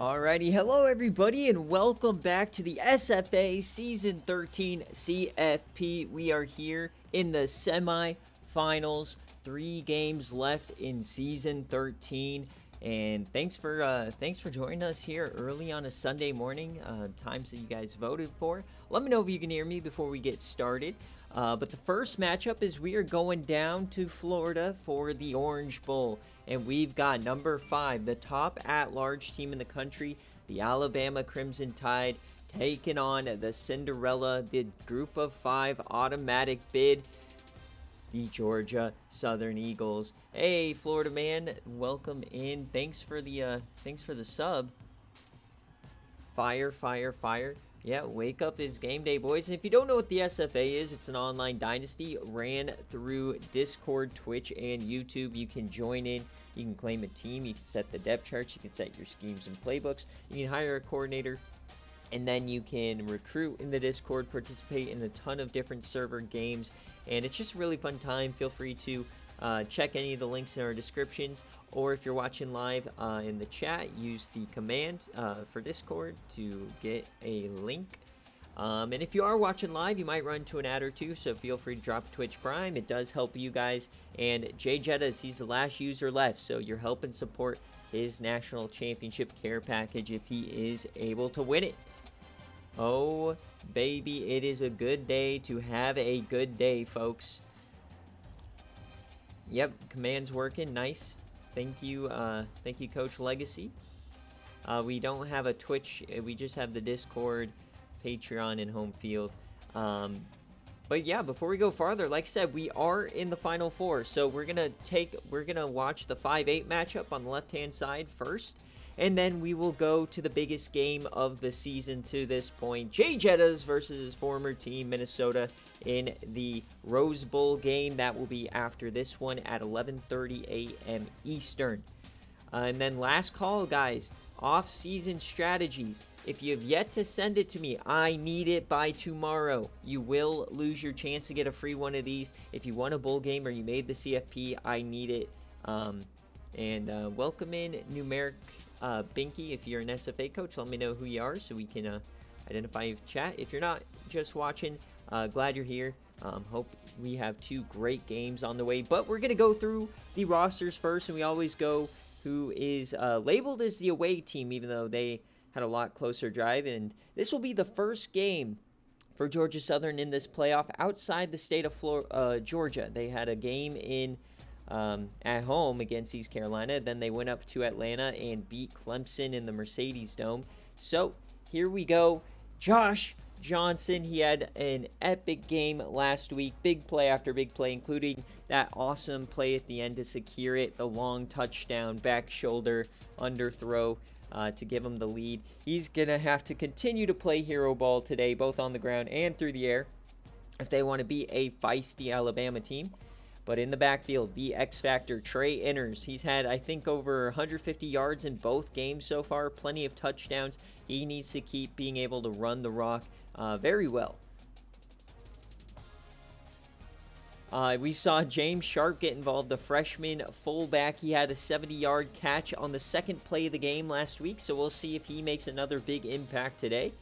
Alrighty, hello everybody, and welcome back to the SFA Season 13 CFP. We are here in the semi-finals, 3 games left in Season 13, and thanks for joining us here early on a Sunday morning. Times that you guys voted for. Let me know if you can hear me before we get started. But the first matchup is we are going down to Florida for the Orange Bowl. And we've got number 5, the top at-large team in the country, the Alabama Crimson Tide, taking on the Cinderella, the Group of 5 automatic bid, the Georgia Southern Eagles. Hey, Florida man, welcome in. Thanks for the sub. Fire, fire, fire. Yeah, wake up, it's game day, boys. And if you don't know what the SFA is, it's an online dynasty ran through Discord, Twitch, and YouTube. You can join in. You can claim a team. You can set the depth charts. You can set your schemes and playbooks. You can hire a coordinator. And then you can recruit in the Discord, participate in a ton of different server games. And it's just a really fun time. Feel free to check any of the links in our descriptions, or if you're watching live in the chat, use the command for Discord to get a link. And if you are watching live, you might run to an ad or two, so feel free to drop Twitch Prime. It does help you guys. And Jay Jettas, he's the last user left, so you're helping support his national championship care package if he is able to win it. Oh, baby, it is a good day to have a good day, folks. Yep, command's working. Nice. Thank you, Coach Legacy. We don't have a Twitch. We just have the Discord, Patreon, and Home Field. But yeah, before we go farther, like I said, we are in the Final Four. So we're gonna watch the 5-8 matchup on the left-hand side first. And then we will go to the biggest game of the season to this point. Jay Jettas versus his former team, Minnesota, in the Rose Bowl game. That will be after this one at 11:30 a.m. Eastern. And then last call, guys. Off-season strategies. If you have yet to send it to me, I need it by tomorrow. You will lose your chance to get a free one of these. If you won a bowl game or you made the CFP, I need it. And welcome in Numeric Binky. If you're an SFA coach, let me know who you are so we can identify you in chat. If you're not just watching, glad you're here. Hope we have 2 great games on the way. But we're going to go through the rosters first, and we always go who is labeled as the away team, even though they had a lot closer drive. And this will be the first game for Georgia Southern in this playoff outside the state of Georgia. They had a game in at home against East Carolina. Then they went up to Atlanta and beat Clemson in the Mercedes Dome. So here we go. Josh Johnson, he had an epic game last week. Big play after big play, including that awesome play at the end to secure it. The long touchdown, back shoulder, underthrow to give him the lead. He's going to have to continue to play hero ball today, both on the ground and through the air, if they want to be a feisty Alabama team. But in the backfield, the X Factor, Trey Inners. He's had, I think, over 150 yards in both games so far. Plenty of touchdowns. He needs to keep being able to run the rock very well. We saw James Sharp get involved, the freshman fullback. He had a 70-yard catch on the second play of the game last week, so we'll see if he makes another big impact today.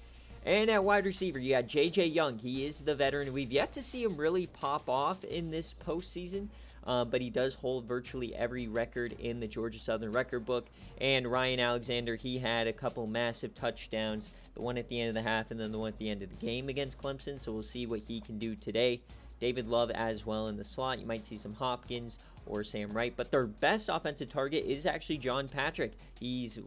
And at wide receiver, you got J.J. Young. He is the veteran. We've yet to see him really pop off in this postseason, but he does hold virtually every record in the Georgia Southern record book. And Ryan Alexander, he had a couple massive touchdowns, the one at the end of the half and then the one at the end of the game against Clemson, so we'll see what he can do today. David Love as well in the slot. You might see some Hopkins or Sam Wright, but their best offensive target is actually John Patrick. He's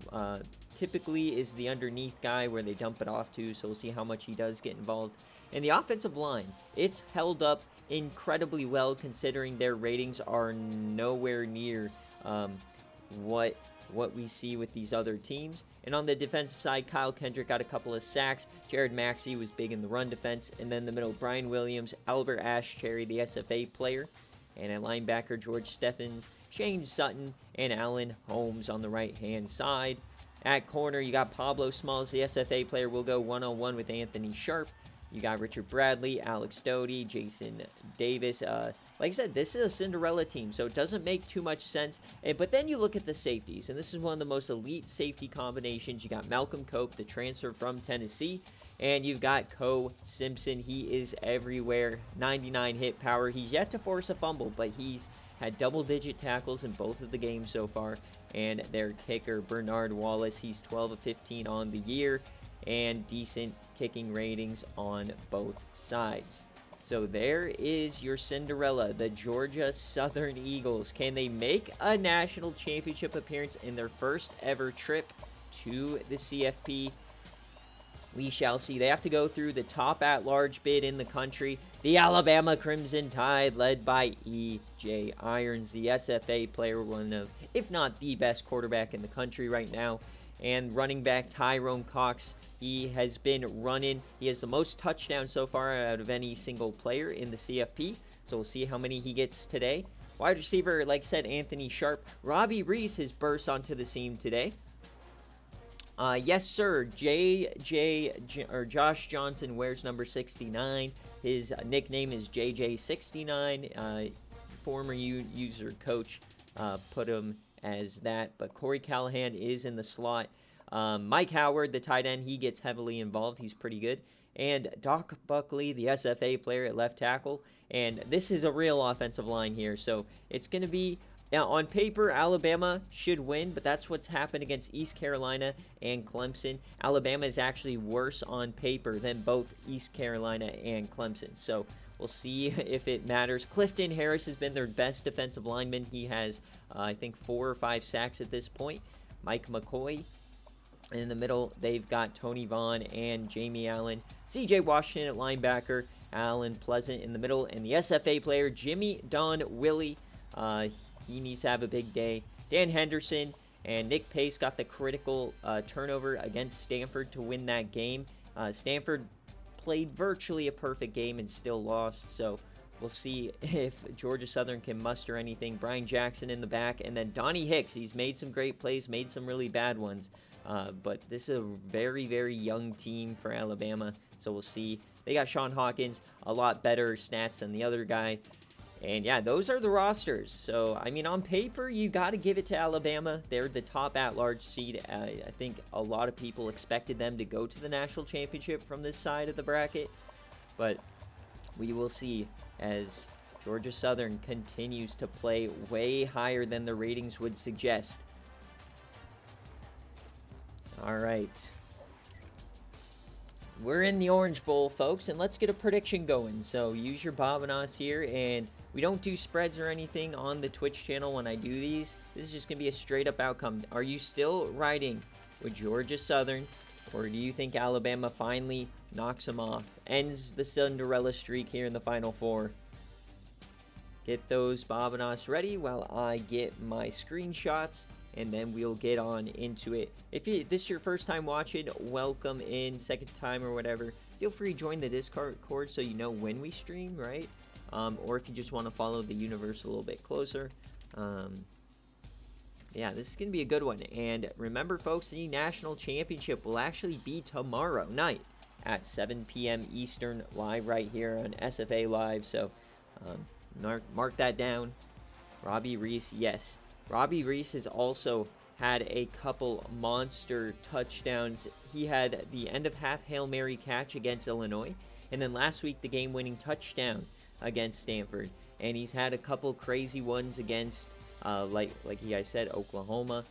typically is the underneath guy where they dump it off to, so we'll see how much he does get involved. And the offensive line, it's held up incredibly well considering their ratings are nowhere near what we see with these other teams. And on the defensive side, Kyle Kendrick got a couple of sacks. Jared Maxey was big in the run defense. And then the middle, Brian Williams, Albert Ashcherry, the SFA player. And at linebacker, George Steffens, Shane Sutton, and Alan Holmes on the right-hand side. At corner, you got Pablo Smalls, the SFA player, will go one-on-one with Anthony Sharp. You got Richard Bradley, Alex Doty, Jason Davis. like I said, this is a Cinderella team, so it doesn't make too much sense. But then you look at the safeties, and this is one of the most elite safety combinations. You got Malcolm Cope, the transfer from Tennessee, and you've got Ko Simpson. He is everywhere. 99 hit power. He's yet to force a fumble, but he's had double-digit tackles in both of the games so far. And their kicker, Bernard Wallace, he's 12 of 15 on the year, and decent kicking ratings on both sides. So there is your Cinderella, the Georgia Southern Eagles. Can they make a national championship appearance in their first ever trip to the CFP? We shall see. They have to go through the top at-large bid in the country, the Alabama Crimson Tide, led by E.J. Irons, the SFA player, one of, if not the best quarterback in the country right now. And running back Tyrone Cox, he has been running. He has the most touchdowns so far out of any single player in the CFP. So we'll see how many he gets today. Wide receiver, like I said, Anthony Sharp. Robbie Reese has burst onto the scene today. Yes, sir. Josh Johnson wears number 69. His nickname is JJ69. Former user coach put him as that. But Corey Callahan is in the slot. Mike Howard, the tight end, he gets heavily involved. He's pretty good. And Doc Buckley, the SFA player at left tackle. And this is a real offensive line here. So it's going to be... Now, on paper, Alabama should win, but that's what's happened against East Carolina and Clemson. Alabama is actually worse on paper than both East Carolina and Clemson. So we'll see if it matters. Clifton Harris has been their best defensive lineman. He has, I think, 4 or 5 sacks at this point. Mike McCoy. In the middle, they've got Tony Vaughn and Jamie Allen. C.J. Washington at linebacker. Alan Pleasant in the middle. And the SFA player, Jimmy Don Willie. He needs to have a big day. Dan Henderson and Nick Pace got the critical turnover against Stanford to win that game. Stanford played virtually a perfect game and still lost. So we'll see if Georgia Southern can muster anything. Brian Jackson in the back. And then Donnie Hicks. He's made some great plays, made some really bad ones. But this is a very, very young team for Alabama. So we'll see. They got Sean Hawkins, a lot better stats than the other guy. And yeah, those are the rosters. So, I mean, on paper, you got to give it to Alabama. They're the top at-large seed. I think a lot of people expected them to go to the national championship from this side of the bracket. But we will see as Georgia Southern continues to play way higher than the ratings would suggest. All right. We're in the Orange Bowl, folks, and let's get a prediction going. So use your Bobinas here, and we don't do spreads or anything on the Twitch channel when I do these. This is just going to be a straight-up outcome. Are you still riding with Georgia Southern, or do you think Alabama finally knocks them off, ends the Cinderella streak here in the Final Four? Get those Bobinas ready while I get my screenshots, and then we'll get on into it. If this is your first time watching, welcome in. Second time or whatever, feel free to join the Discord so you know when we stream, right? Or if you just want to follow the universe a little bit closer. Yeah, this is going to be a good one. And remember, folks, the national championship will actually be tomorrow night at 7 p.m. Eastern, live right here on SFA Live. So mark that down. Robbie Reese, yes. Robbie Reese has also had a couple monster touchdowns. He had the end-of-half Hail Mary catch against Illinois, and then last week the game-winning touchdown against Stanford. And he's had a couple crazy ones against, like you guys said, Oklahoma.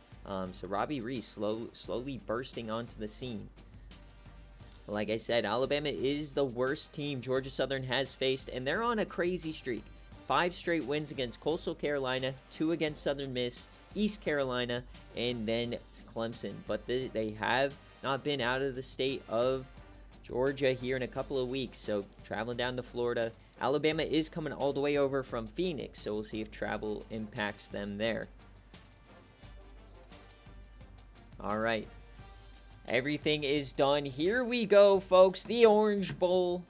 So Robbie Reese slowly bursting onto the scene. Like I said, Alabama is the worst team Georgia Southern has faced, and they're on a crazy streak. 5 straight wins against Coastal Carolina, 2 against Southern Miss, East Carolina, and then Clemson. But they have not been out of the state of Georgia here in a couple of weeks. So traveling down to Florida. Alabama is coming all the way over from Phoenix. So we'll see if travel impacts them there. All right. Everything is done. Here we go, folks. The Orange Bowl.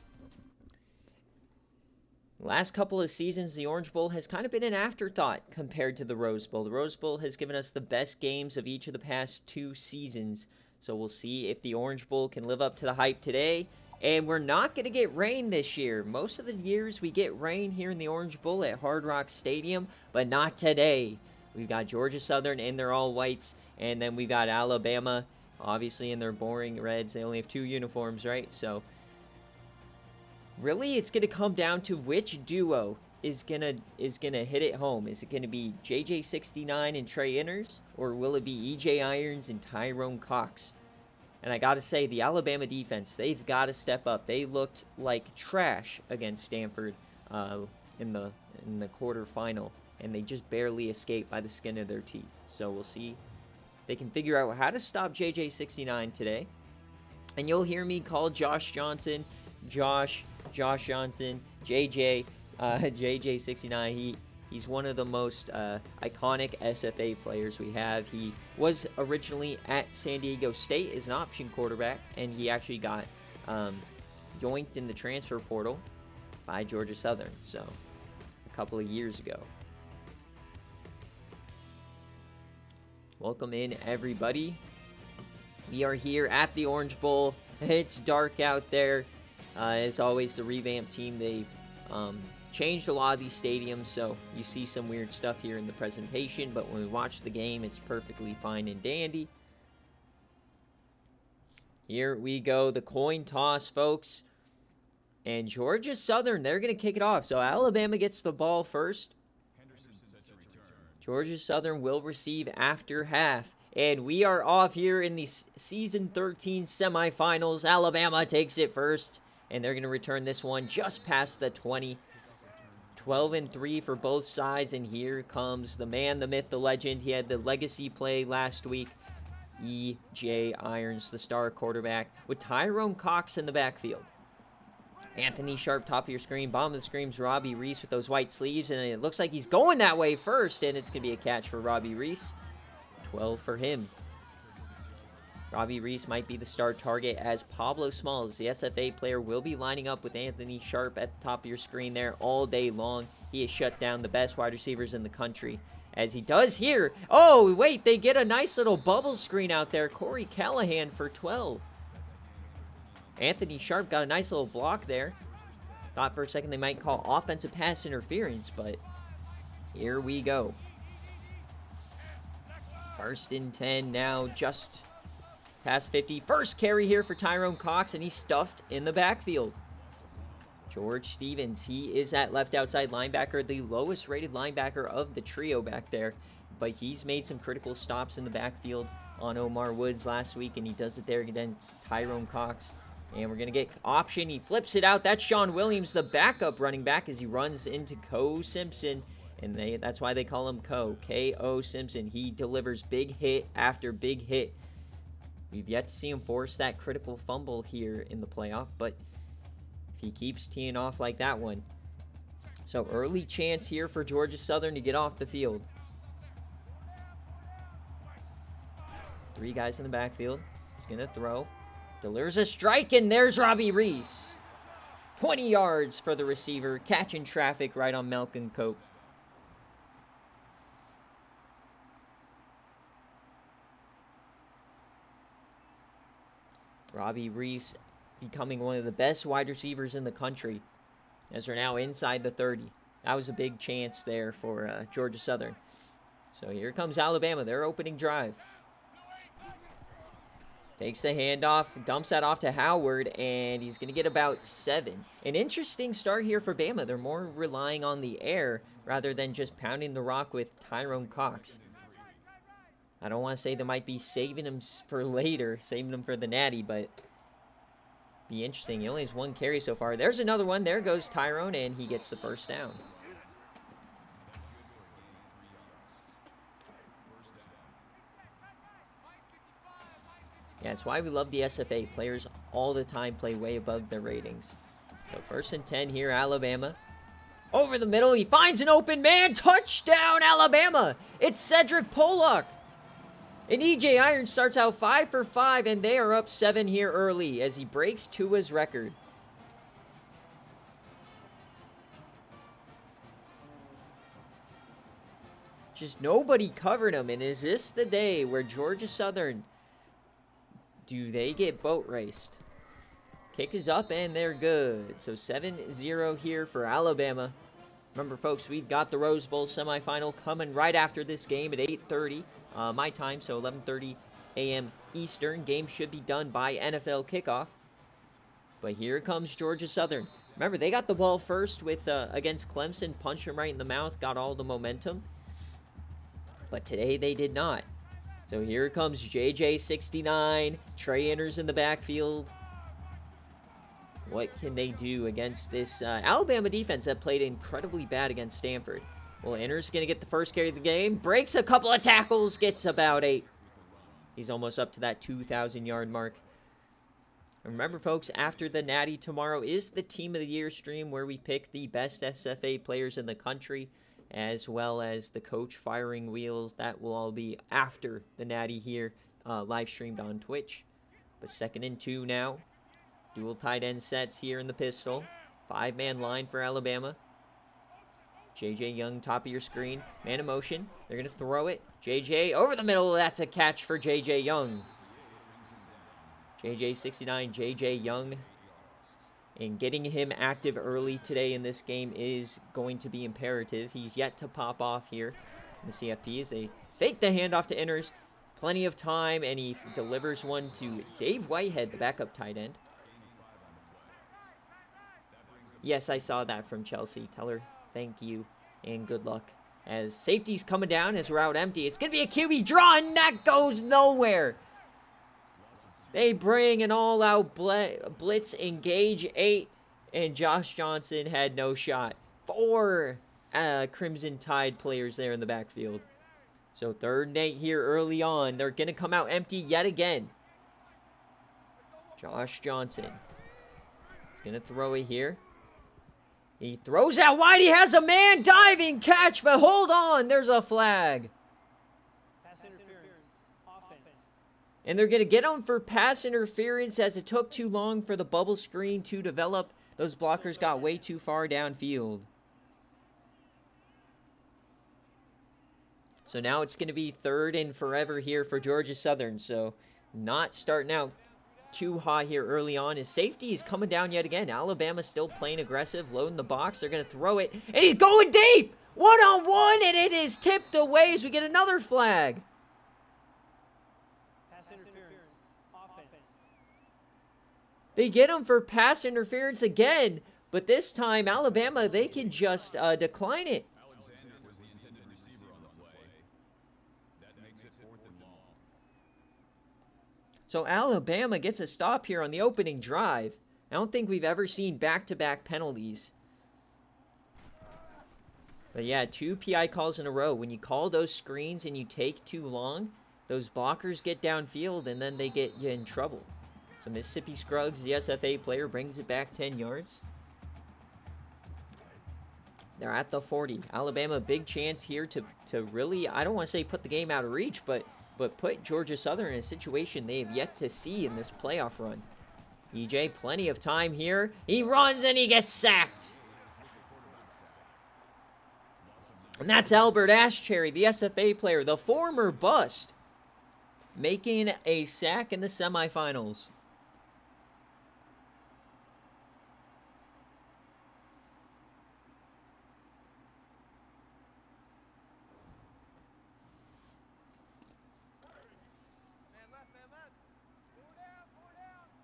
Last couple of seasons, the Orange Bowl has kind of been an afterthought compared to the Rose Bowl. The Rose Bowl has given us the best games of each of the past 2 seasons. So we'll see if the Orange Bowl can live up to the hype today. And we're not going to get rain this year. Most of the years we get rain here in the Orange Bowl at Hard Rock Stadium, but not today. We've got Georgia Southern in their all whites, and then we got Alabama, obviously in their boring reds. They only have 2 uniforms, right? So really, it's going to come down to which duo is gonna hit it home. Is it going to be JJ69 and Trey Inners, or will it be EJ Irons and Tyrone Cox? And I got to say, the Alabama defense, they've got to step up. They looked like trash against Stanford in the quarterfinal, and they just barely escaped by the skin of their teeth. So we'll see if they can figure out how to stop JJ69 today. And you'll hear me call Josh Johnson, Josh Johnson, JJ, JJ69. He's one of the most iconic SFA players we have. He was originally at San Diego State as an option quarterback, and he actually got yoinked in the transfer portal by Georgia Southern, so a couple of years ago. Welcome in, everybody. We are here at the Orange Bowl. It's dark out there. As always, the revamped team, they've changed a lot of these stadiums, so you see some weird stuff here in the presentation, but when we watch the game, it's perfectly fine and dandy. Here we go, the coin toss, folks. And Georgia Southern, they're going to kick it off. So Alabama gets the ball first. Georgia Southern will receive after half. And we are off here in the Season 13 semifinals. Alabama takes it first, and they're going to return this one just past the 20. 12-3 for both sides, and here comes the man, the myth, the legend. He had the legacy play last week. E.J. Irons, the star quarterback, with Tyrone Cox in the backfield. Anthony Sharp, top of your screen. Bottom of the screen's Robbie Reese with those white sleeves, and it looks like he's going that way first, and it's going to be a catch for Robbie Reese. 12 for him. Robbie Reese might be the star target, as Pablo Smalls, the SFA player, will be lining up with Anthony Sharp at the top of your screen there all day long. He has shut down the best wide receivers in the country, as he does here. Oh, wait, they get a nice little bubble screen out there. Corey Callahan for 12. Anthony Sharp got a nice little block there. Thought for a second they might call offensive pass interference, but here we go. First and 10 now, just past 50. First carry here for Tyrone Cox, and he's stuffed in the backfield. George Stevens, he is that left outside linebacker, the lowest rated linebacker of the trio back there. But he's made some critical stops in the backfield on Omar Woods last week, and he does it there against Tyrone Cox. And we're going to get option. He flips it out. That's Sean Williams, the backup running back, as he runs into Co Simpson. And that's why they call him K.O. Simpson. He delivers big hit after big hit. We've yet to see him force that critical fumble here in the playoff, but if he keeps teeing off like that one. So early chance here for Georgia Southern to get off the field. 3 guys in the backfield. He's going to throw. Delivers a strike, and there's Robbie Reese. 20 yards for the receiver, catching traffic right on Malcolm Cope. Robbie Reese becoming one of the best wide receivers in the country, as they're now inside the 30. That was a big chance there for Georgia Southern. So here comes Alabama, their opening drive. Takes the handoff, dumps that off to Howard, and he's going to get about 7. An interesting start here for Bama. They're more relying on the air rather than just pounding the rock with Tyrone Cox. I don't want to say they might be saving him for later, saving him for the natty, but be interesting. He only has 1 carry so far. There's another one. There goes Tyrone, and he gets the first down. Yeah, that's why we love the SFA. Players all the time play way above their ratings. So first and 10 here, Alabama. Over the middle, he finds an open man. Touchdown, Alabama! It's Cedric Pollock. And E.J. Irons starts out 5 for 5, and they are up 7 here early as he breaks Tua's record. Just nobody covered him, and is this the day where Georgia Southern, do they get boat raced? Kick is up, and they're good. So 7-0 here for Alabama. Remember, folks, we've got the Rose Bowl semifinal coming right after this game at 8:30 my time, so 11:30 a.m. Eastern. Game should be done by NFL kickoff. But here comes Georgia Southern. Remember, they got the ball first with against Clemson, punched him right in the mouth, got all the momentum. But today they did not. So here comes JJ69. Trey enters in the backfield. What can they do against this Alabama defense that played incredibly bad against Stanford? Well, Enter's going to get the first carry of the game. Breaks a couple of tackles. Gets about 8. He's almost up to that 2,000-yard mark. And remember, folks, after the Natty tomorrow is the Team of the Year stream where we pick the best SFA players in the country, as well as the coach firing wheels. That will all be after the Natty here, live streamed on Twitch. But 2nd and 2 now. Dual tight end sets here in the pistol. 5-man line for Alabama. JJ Young, top of your screen. Man in motion. They're going to throw it. JJ over the middle. That's a catch for JJ Young. JJ69, JJ Young. And getting him active early today in this game is going to be imperative. He's yet to pop off here in the CFP as they fake the handoff to Inners. Plenty of time, and he delivers one to Dave Whitehead, the backup tight end. Yes, I saw that from Chelsea. Tell her thank you and good luck. As safety's coming down, his route empty. It's going to be a QB draw, and that goes nowhere. They bring an all-out blitz, engage 8, and Josh Johnson had no shot. 4 Crimson Tide players there in the backfield. So 3rd and 8 here early on. They're going to come out empty yet again. Josh Johnson. He's going to throw it here. He throws out wide. He has a man diving catch, but hold on. There's a flag. Pass interference. Offense. And they're going to get him for pass interference as it took too long for the bubble screen to develop. Those blockers got way too far downfield. So now it's going to be 3rd and forever here for Georgia Southern. So not starting out too hot here early on. His safety is coming down yet again. Alabama still playing aggressive, loading the box. They're going to throw it, and he's going deep. 1-on-1, and it is tipped away as we get another flag. Pass interference. Offense. They get him for pass interference again, but this time Alabama, they can just decline it. Alexander was the intended receiver on the play. That makes it 4th and long. So Alabama gets a stop here on the opening drive. I don't think we've ever seen back-to-back penalties. But yeah, 2 PI calls in a row. When you call those screens and you take too long, those blockers get downfield and then they get you in trouble. So Mississippi Scruggs, the SFA player, brings it back 10 yards. They're at the 40. Alabama, big chance here to really, I don't want to say put the game out of reach, but put Georgia Southern in a situation they have yet to see in this playoff run. EJ, plenty of time here. He runs and he gets sacked. And that's Albert Ashcherry, the SFA player, the former bust, making a sack in the semifinals.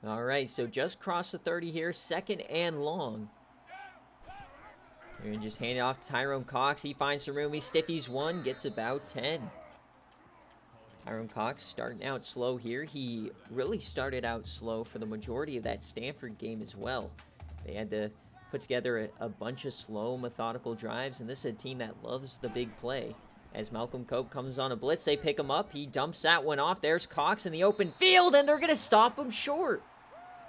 All right, so just crossed the 30 here, 2nd and long. You're going to just hand it off to Tyrone Cox. He finds some room. He stiffies 1, gets about 10. Tyrone Cox starting out slow here. He really started out slow for the majority of that Stanford game as well. They had to put together a bunch of slow, methodical drives, and this is a team that loves the big play. As Malcolm Cope comes on a blitz, they pick him up. He dumps that one off. There's Cox in the open field, and they're going to stop him short.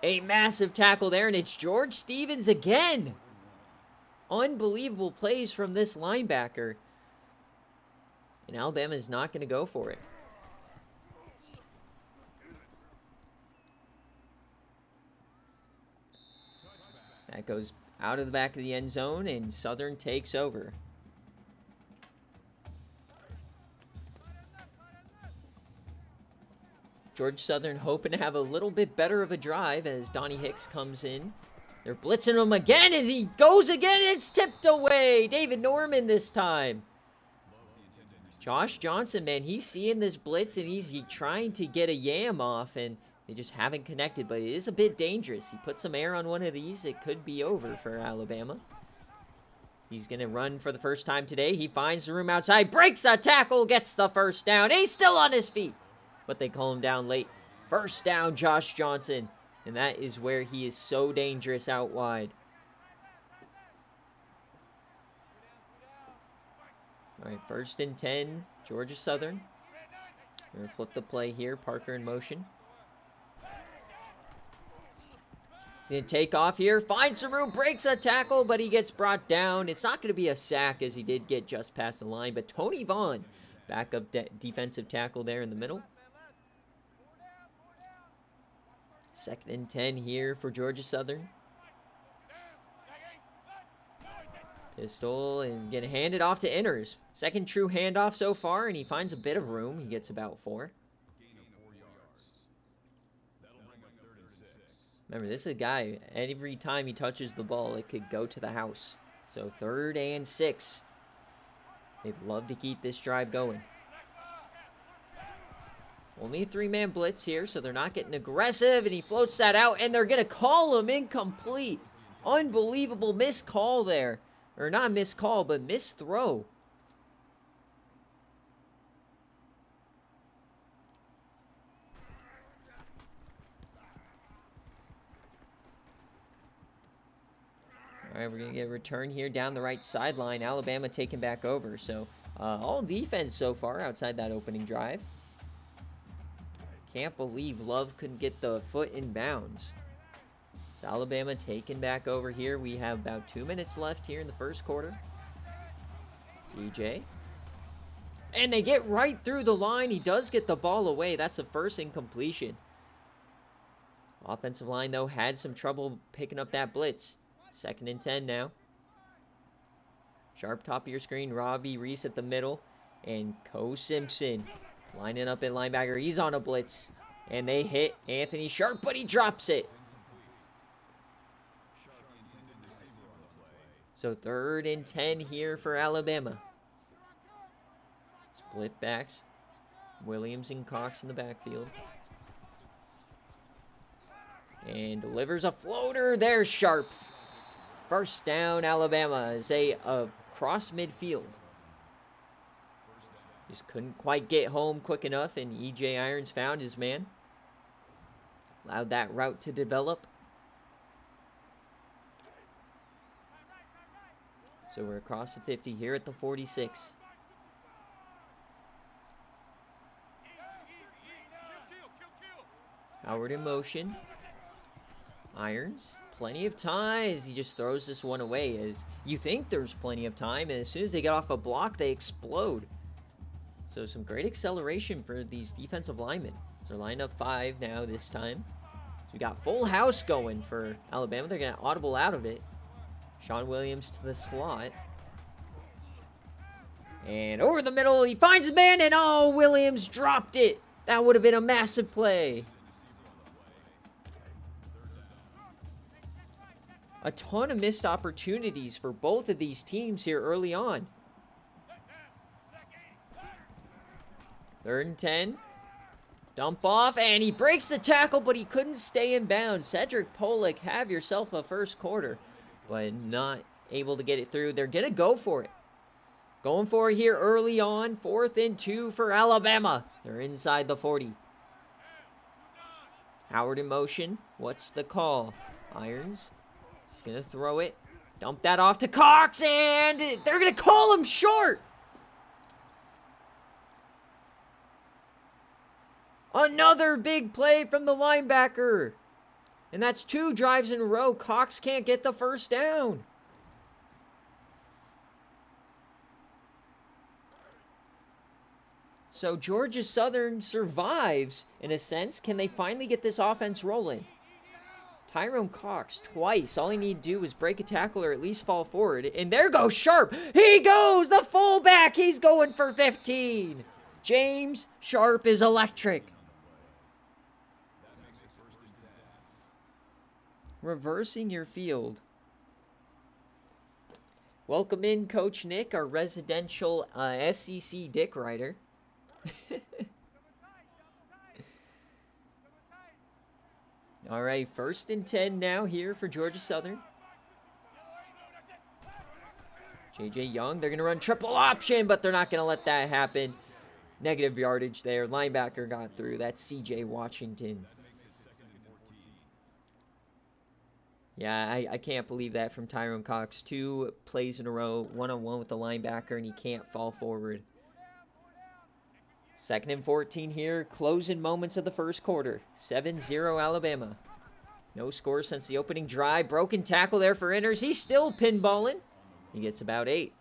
A massive tackle there, and it's George Stevens again. Unbelievable plays from this linebacker. And Alabama is not going to go for it. That goes out of the back of the end zone, and Southern takes over. Georgia Southern hoping to have a little bit better of a drive as Donnie Hicks comes in. They're blitzing him again, and he goes again, and it's tipped away. David Norman this time. Josh Johnson, man, he's seeing this blitz, and he's trying to get a yam off, and they just haven't connected, but it is a bit dangerous. He puts some air on one of these. It could be over for Alabama. He's going to run for the first time today. He finds the room outside, breaks a tackle, gets the first down. He's still on his feet, but they call him down late. First down, Josh Johnson, and that is where he is so dangerous out wide. All right, 1st and 10, Georgia Southern. We're going to flip the play here. Parker in motion. Going to take off here. Finds some room, breaks a tackle, but he gets brought down. It's not going to be a sack as he did get just past the line. But Tony Vaughn, backup defensive tackle there in the middle. 2nd and 10 here for Georgia Southern. Pistol and going to hand it off to Inners. 2nd true handoff so far, and he finds a bit of room. He gets about 4. Remember, this is a guy, every time he touches the ball, it could go to the house. So 3rd and 6. They'd love to keep this drive going. Only a 3-man blitz here, so they're not getting aggressive, and he floats that out, and they're going to call him incomplete. Unbelievable missed call there. Or not missed call, but missed throw. All right, we're going to get a return here down the right sideline. Alabama taking back over. So, all defense so far outside that opening drive. Can't believe Love couldn't get the foot in bounds. So Alabama taking back over here. We have about 2 minutes left here in the first quarter. EJ. And they get right through the line. He does get the ball away. That's the first incompletion. Offensive line, though, had some trouble picking up that blitz. 2nd and 10 now. Sharp top of your screen. Robbie Reese at the middle. And Co Simpson lining up at linebacker. He's on a blitz. And they hit Anthony Sharp, but he drops it. So 3rd and 10 here for Alabama. Split backs. Williams and Cox in the backfield. And delivers a floater. There's Sharp. First down, Alabama as they cross midfield. Just couldn't quite get home quick enough, and E.J. Irons found his man. Allowed that route to develop. So we're across the 50 here at the 46. Howard in motion. Irons. Plenty of time as he just throws this one away. As you think there's plenty of time, and as soon as they get off a block, they explode. So some great acceleration for these defensive linemen. So they're lined up 5 now this time. So we got full house going for Alabama. They're going to audible out of it. Sean Williams to the slot. And over the middle, he finds a man, and oh, Williams dropped it. That would have been a massive play. A ton of missed opportunities for both of these teams here early on. 3rd and 10. Dump off, and he breaks the tackle, but he couldn't stay in bounds. Cedric Pollock, have yourself a first quarter, but not able to get it through. They're going to go for it. Going for it here early on. 4th and 2 for Alabama. They're inside the 40. Howard in motion. What's the call? Irons. He's going to throw it. Dump that off to Cox, and they're going to call him short. Another big play from the linebacker. And that's 2 drives in a row. Cox can't get the first down. So Georgia Southern survives, in a sense. Can they finally get this offense rolling? Tyrone Cox twice. All he need to do is break a tackle or at least fall forward. And there goes Sharp. He goes, the fullback. He's going for 15. James Sharp is electric. reversing your field. Welcome in, Coach Nick, our residential SEC dick writer. All right, 1st and 10 now here for Georgia Southern. J.J. Young, they're going to run triple option, but they're not going to let that happen. Negative yardage there. Linebacker got through. That's C.J. Washington. Yeah, I can't believe that from Tyrone Cox. 2 plays in a row, one-on-one with the linebacker, and he can't fall forward. 2nd and 14 here, closing moments of the first quarter. 7-0 Alabama. No score since the opening drive. Broken tackle there for Inners. He's still pinballing. He gets about 8.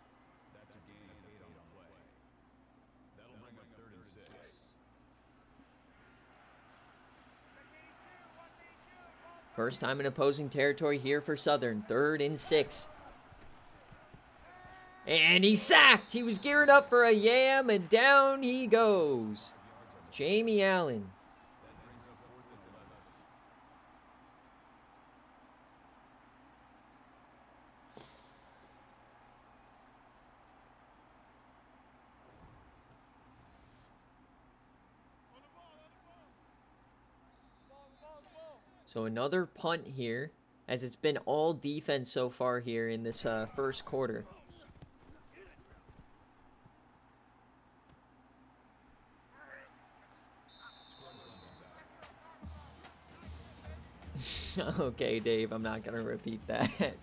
First time in opposing territory here for Southern. 3rd and 6. And he's sacked. He was gearing up for a yam, and down he goes. Jamie Allen. So another punt here, as it's been all defense so far here in this first quarter. Okay, Dave, I'm not going to repeat that.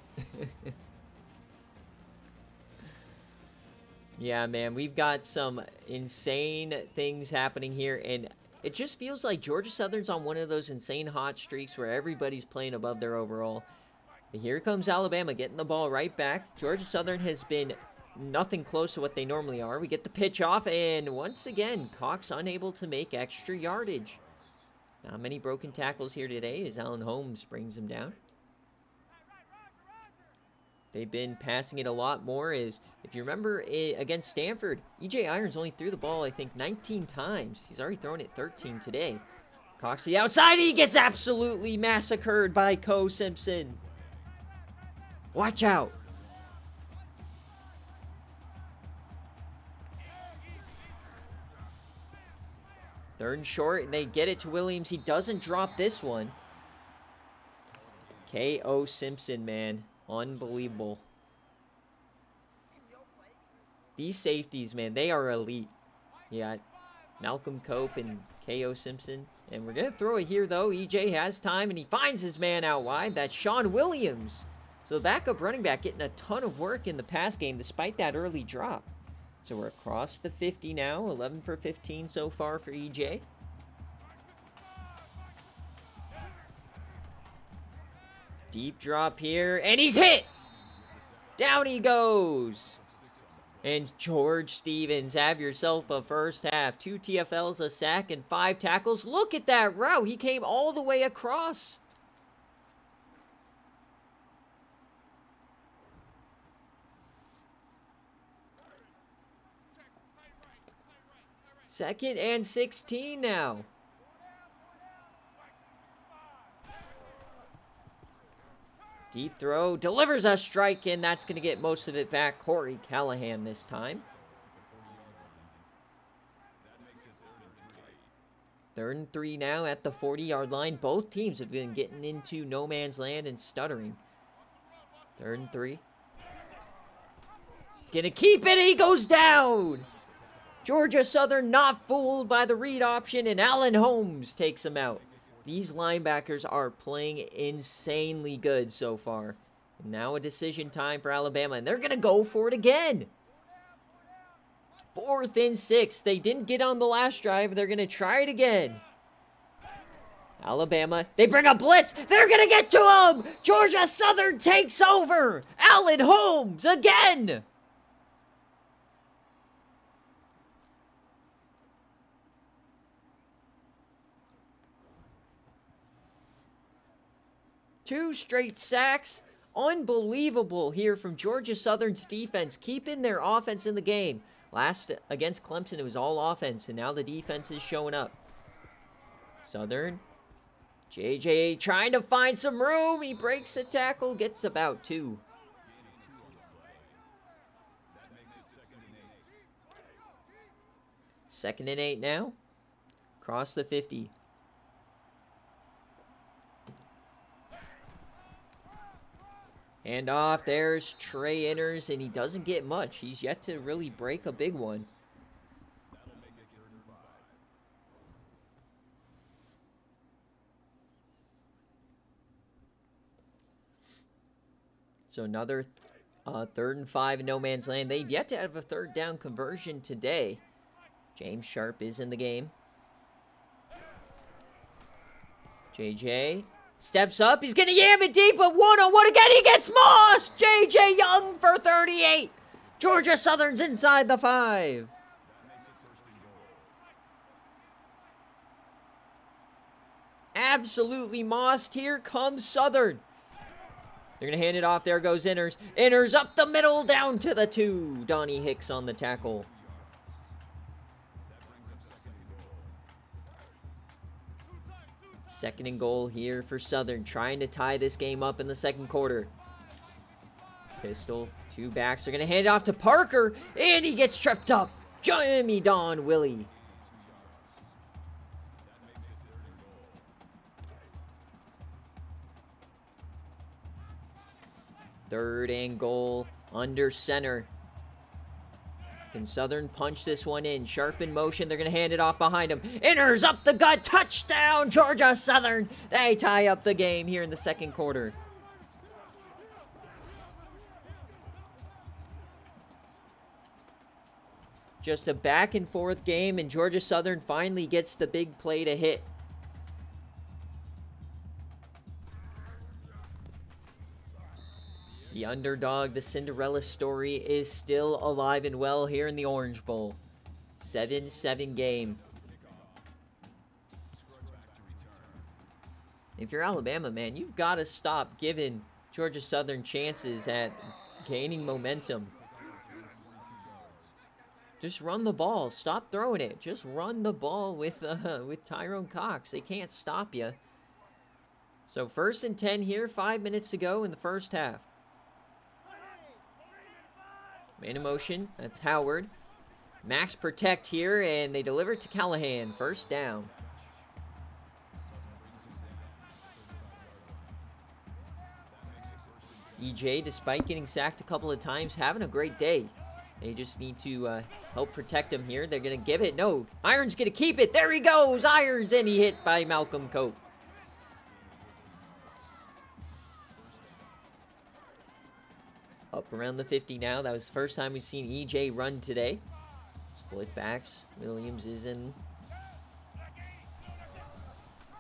Yeah, man, we've got some insane things happening here, and it just feels like Georgia Southern's on one of those insane hot streaks where everybody's playing above their overall. But here comes Alabama getting the ball right back. Georgia Southern has been nothing close to what they normally are. We get the pitch off, and once again, Cox unable to make extra yardage. Not many broken tackles here today as Allen Holmes brings him down. They've been passing it a lot more. As if you remember against Stanford, E.J. Irons only threw the ball, I think, 19 times. He's already thrown it 13 today. Cox to the outside. He gets absolutely massacred by Co Simpson. Watch out. Third and short, and they get it to Williams. He doesn't drop this one. K.O. Simpson, man. Unbelievable. These safeties, man, they are elite. You got Malcolm Cope and K.O. Simpson. And we're going to throw it here, though. E.J. has time, and he finds his man out wide. That's Sean Williams. So the backup running back getting a ton of work in the pass game despite that early drop. So we're across the 50 now. 11 for 15 so far for E.J. Deep drop here, and he's hit! Down he goes! And George Stevens, have yourself a first half. 2 TFLs, a sack, and 5 tackles. Look at that route. He came all the way across. Second and 16 now. Deep throw, delivers a strike, and that's going to get most of it back. Corey Callahan this time. 3rd and 3 now at the 40-yard line. Both teams have been getting into no man's land and stuttering. 3rd and 3. Gonna keep it, he goes down! Georgia Southern not fooled by the read option, and Allen Holmes takes him out. These linebackers are playing insanely good so far. And now a decision time for Alabama, and they're going to go for it again. 4th and 6. They didn't get on the last drive. They're going to try it again. Alabama, they bring a blitz. They're going to get to him. Georgia Southern takes over. Allen Holmes again. Two straight sacks. Unbelievable here from Georgia Southern's defense, keeping their offense in the game. Last against Clemson, it was all offense, and now the defense is showing up. Southern JJ trying to find some room. He breaks a tackle, gets about 2. Second and 8 now. Cross the 50. And off, there's Trey enters, and he doesn't get much. He's yet to really break a big one. So another 3rd and 5 in no man's land. They've yet to have a 3rd down conversion today. James Sharp is in the game. JJ steps up. He's going to yam it deep, but one-on-one again. He gets mossed. JJ Young for 38. Georgia Southern's inside the 5. Absolutely mossed. Here comes Southern. They're going to hand it off. There goes Inners. Inners up the middle, down to the 2. Donnie Hicks on the tackle. Second and goal here for Southern, trying to tie this game up in the 2nd quarter. Pistol, 2 backs. They're going to hand it off to Parker, and he gets tripped up. Jimmy Don Willie. Third and goal under center. Can Southern punch this one in? Sharp in motion. They're going to hand it off behind him. Inners up the gut. Touchdown, Georgia Southern. They tie up the game here in the 2nd quarter. Just a back and forth game, and Georgia Southern finally gets the big play to hit. The underdog, the Cinderella story, is still alive and well here in the Orange Bowl. 7-7 game. If you're Alabama, man, you've got to stop giving Georgia Southern chances at gaining momentum. Just run the ball. Stop throwing it. Just run the ball with Tyrone Cox. They can't stop you. So 1st and 10 here, 5 minutes to go in the 1st half. Man in motion, that's Howard. Max protect here, and they deliver it to Callahan. 1st down. EJ, despite getting sacked a couple of times, having a great day. They just need to help protect him here. They're going to give it. No, Irons going to keep it. There he goes, Irons, and he hit by Malcolm Cope. Up around the 50 now. That was the first time we've seen EJ run today. Split backs. Williams is in.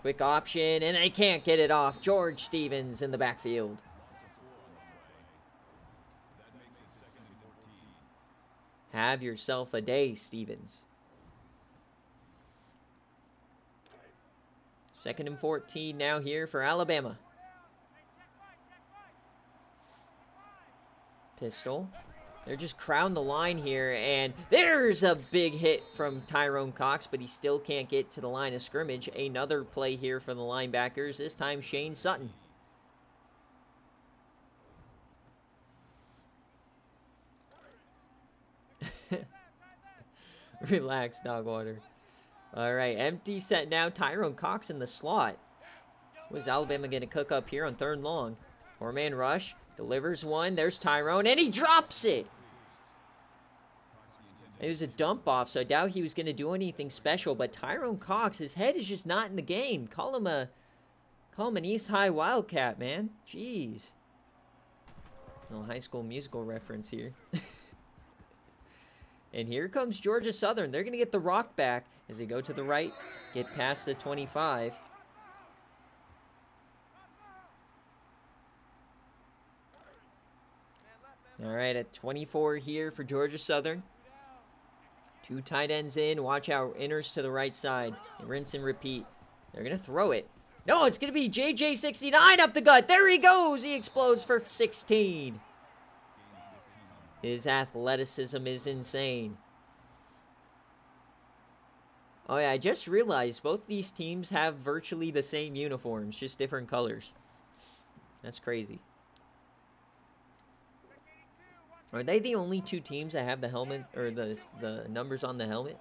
Quick option, and they can't get it off. George Stevens in the backfield. Have yourself a day, Stevens. 2nd and 14 now here for Alabama. Pistol. They're just crowding the line here, and there's a big hit from Tyrone Cox, but he still can't get to the line of scrimmage. Another play here for the linebackers, this time Shane Sutton. Relax, Dogwater. All right, empty set now. Tyrone Cox in the slot. What is Alabama going to cook up here on 3rd and long? 4-man rush. Delivers one. There's Tyrone, and he drops it. It was a dump off, so I doubt he was going to do anything special. But Tyrone Cox, his head is just not in the game. Call him an East High Wildcat, man. Jeez. No High School Musical reference here. And here comes Georgia Southern. They're going to get the rock back as they go to the right, get past the 25. All right, at 24 here for Georgia Southern. 2 tight ends in. Watch out. Inners to the right side. Rinse and repeat. They're going to throw it. No, it's going to be JJ69 up the gut. There he goes. He explodes for 16. His athleticism is insane. Oh yeah, I just realized both these teams have virtually the same uniforms, just different colors. That's crazy. Are they the only two teams that have the helmet or the numbers on the helmet?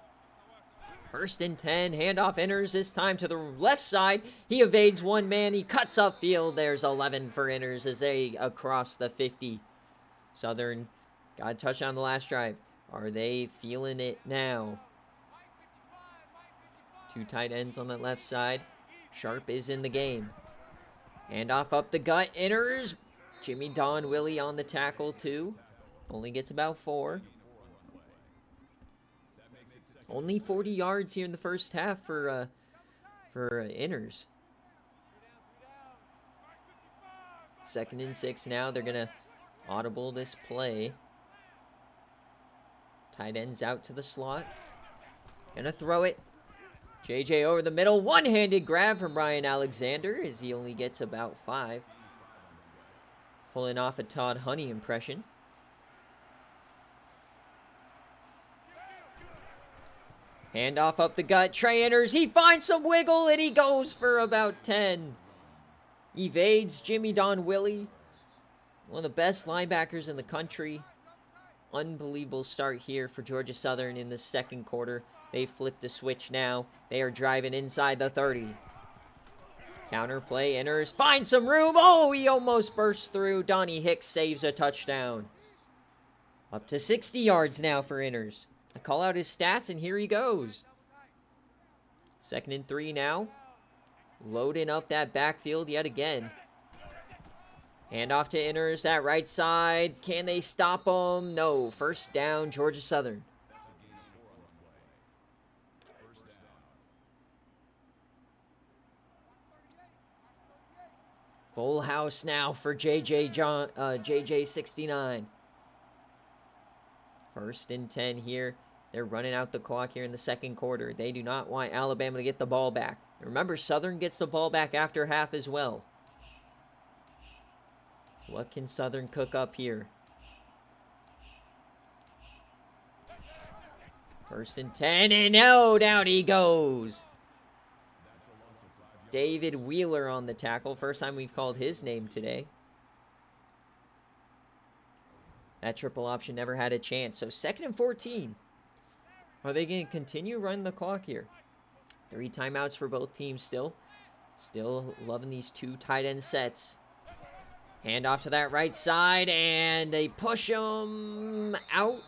1st and 10, handoff enters this time to the left side. He evades one man, he cuts upfield. There's 11 for enters as they across the 50. Southern got a touchdown the last drive. Are they feeling it now? 2 tight ends on that left side. Sharp is in the game. Handoff up the gut, enters. Jimmy Don Willie on the tackle too. Only gets about 4. Only 40 yards here in the first half for inners. 2nd and 6 now. They're going to audible this play. Tight ends out to the slot. Gonna throw it. JJ over the middle. One-handed grab from Ryan Alexander as he only gets about 5. Pulling off a Todd Honey impression. Handoff up the gut. Trey enters. He finds some wiggle and he goes for about 10. Evades Jimmy Don Willie. One of the best linebackers in the country. Unbelievable start here for Georgia Southern in the 2nd quarter. They flip the switch now. They are driving inside the 30. Counter play enters. Finds some room. Oh, he almost burst through. Donnie Hicks saves a touchdown. Up to 60 yards now for enters. I call out his stats, and here he goes. 2nd and 3 now. Loading up that backfield yet again. Handoff to enters that right side. Can they stop him? No. 1st down, Georgia Southern. Full house now for JJ 69. 1st and 10 here. They're running out the clock here in the 2nd quarter. They do not want Alabama to get the ball back. Remember, Southern gets the ball back after half as well. What can Southern cook up here? 1st and 10, and no, down he goes. David Wheeler on the tackle. First time we've called his name today. That triple option never had a chance. So 2nd and 14. Are they going to continue running the clock here? 3 timeouts for both teams still. Still loving these 2 tight end sets. Handoff to that right side, and they push him out.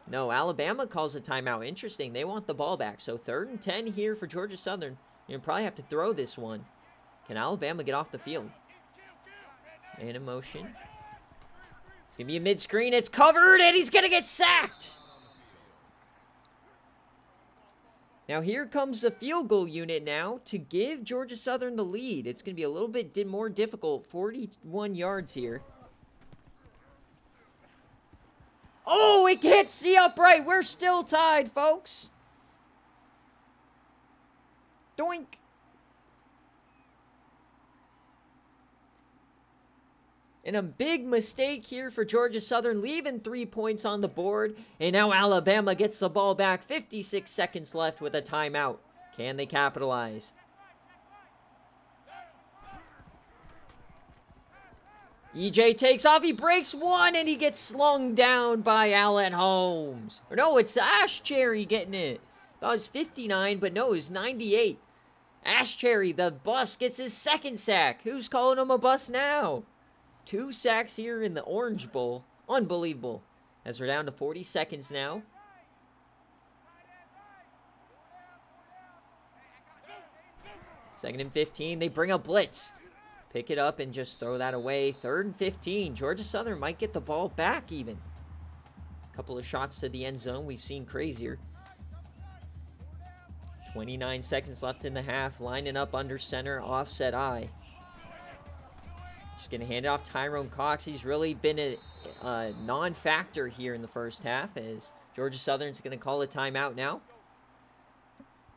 No, Alabama calls a timeout. Interesting. They want the ball back. So 3rd and 10 here for Georgia Southern. You'll probably have to throw this one. Can Alabama get off the field? And in motion. It's going to be a mid-screen. It's covered, and he's going to get sacked. Now here comes the field goal unit now to give Georgia Southern the lead. It's going to be a little bit more difficult. 41 yards here. Oh, it hits the upright. We're still tied, folks. Doink. And a big mistake here for Georgia Southern, leaving 3 points on the board. And now Alabama gets the ball back. 56 seconds left with a timeout. Can they capitalize? EJ takes off. He breaks one, and he gets slung down by Allen Holmes. Or no, it's Ash Cherry getting it. That was 59, but no, it was 98. Ash Cherry, the bus, gets his 2nd sack. Who's calling him a bus now? 2 sacks here in the Orange Bowl. Unbelievable. As we're down to 40 seconds now. Second and 15. They bring a blitz. Pick it up and just throw that away. 3rd and 15. Georgia Southern might get the ball back even. A couple of shots to the end zone. We've seen crazier. 29 seconds left in the half. Lining up under center. Offset I. Just going to hand it off Tyrone Cox. He's really been a non-factor here in the first half as Georgia Southern's going to call a timeout now.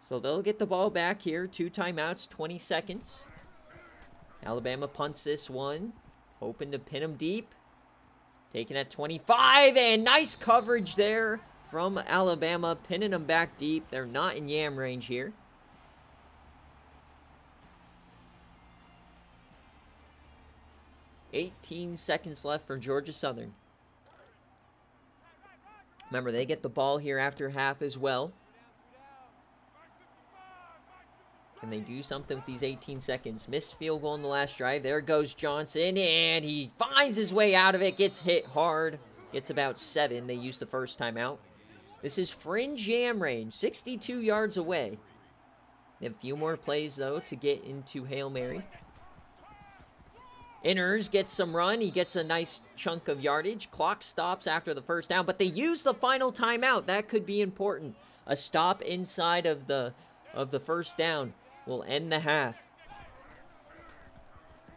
So they'll get the ball back here. 2 timeouts, 20 seconds. Alabama punts this one. Hoping to pin him deep. Taken at 25, and nice coverage there from Alabama, pinning them back deep. They're not in yam range here. "18 seconds left for Georgia Southern. Remember, they get the ball here after half as well. Can they do something with these 18 seconds? Missed field goal in the last drive. There goes Johnson, and he finds his way out of it. Gets hit hard. Gets about 7. They used the first time out. This is fringe yam range, 62 yards away. They have a few more plays, though, to get into Hail Mary. Inners gets some run. He gets a nice chunk of yardage. Clock stops after the first down, but they use the final timeout. That could be important. A stop inside of the first down will end the half.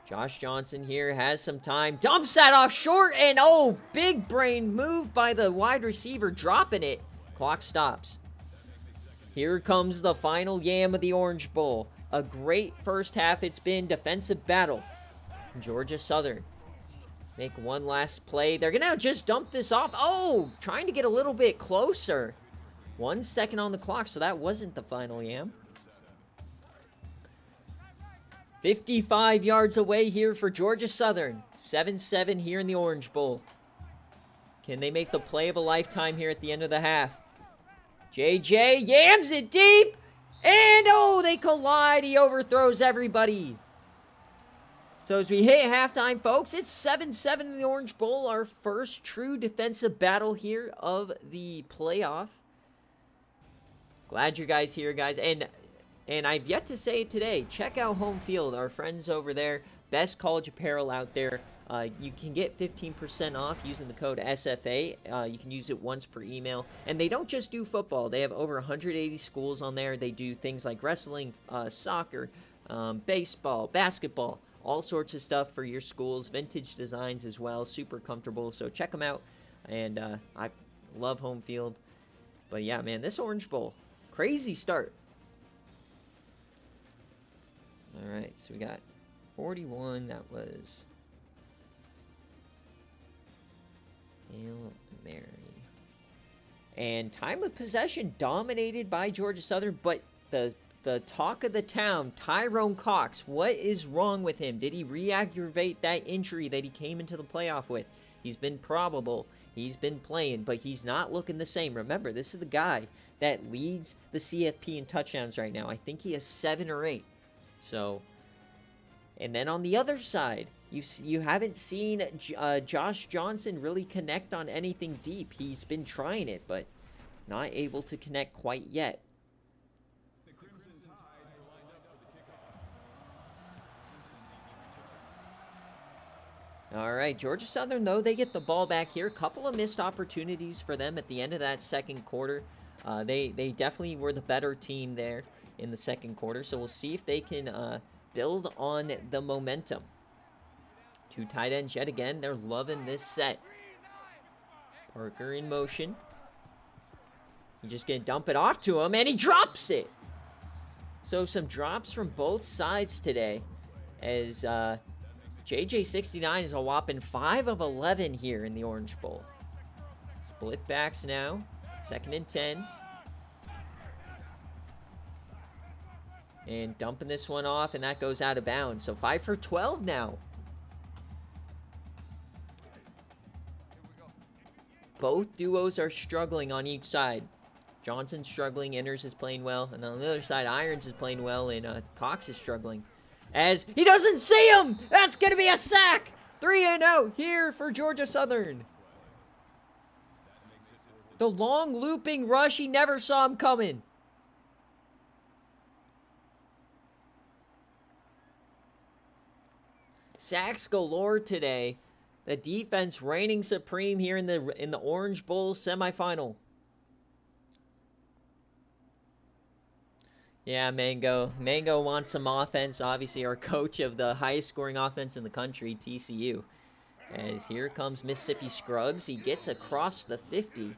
Josh Johnson here has some time. Dumps that off short, and oh, big brain move by the wide receiver, dropping it. Clock stops. Here comes the final yam of the Orange Bowl. A great first half it's been. Defensive battle. Georgia Southern make one last play. They're going to just dump this off. Oh, trying to get a little bit closer. 1 second on the clock, so that wasn't the final yam. 55 yards away here for Georgia Southern. 7-7 here in the Orange Bowl. Can they make the play of a lifetime here at the end of the half? JJ yams it deep. And oh, they collide. He overthrows everybody. So as we hit halftime, folks, it's 7-7 in the Orange Bowl. Our first true defensive battle here of the playoff. Glad you guys here, guys. And I've yet to say it today. Check out Home Field, our friends over there. Best college apparel out there. You can get 15% off using the code SFA. You can use it once per email. And they don't just do football. They have over 180 schools on there. They do things like wrestling, soccer, baseball, basketball, all sorts of stuff for your schools. Vintage designs as well. Super comfortable. So check them out. And I love Home Field. But yeah, man, this Orange Bowl, crazy start. All right, so we got 41. That was Hail Mary. And time of possession dominated by Georgia Southern, but the talk of the town, Tyrone Cox, what is wrong with him? Did he re-aggravate that injury that he came into the playoff with? He's been probable. He's been playing, but he's not looking the same. Remember, this is the guy that leads the CFP in touchdowns right now. I think he has 7 or 8. So, and then on the other side, you haven't seen Josh Johnson really connect on anything deep. He's been trying it, but not able to connect quite yet. The Crimson Tide are lined up for the kickoff. All right, Georgia Southern, though, they get the ball back here. A couple of missed opportunities for them at the end of that second quarter. They definitely were the better team there in the second quarter, so we'll see if they can build on the momentum. 2 tight ends yet again. They're loving this set. Parker in motion. He's just going to dump it off to him, and he drops it. So some drops from both sides today, as JJ69 is a whopping 5 of 11 here in the Orange Bowl. Split backs now. 2nd and 10. And dumping this one off, and that goes out of bounds. So 5 for 12 now. Both duos are struggling on each side. Johnson's struggling, Inners is playing well. And on the other side, Irons is playing well, and Cox is struggling. As he doesn't see him! That's going to be a sack! 3-0 here for Georgia Southern. The long looping rush, he never saw him coming. Sacks galore today. The defense reigning supreme here in the Orange Bowl semifinal. Yeah, Mango. Mango wants some offense. Obviously, our coach of the highest scoring offense in the country, TCU. As here comes Mississippi Scruggs. He gets across the 50.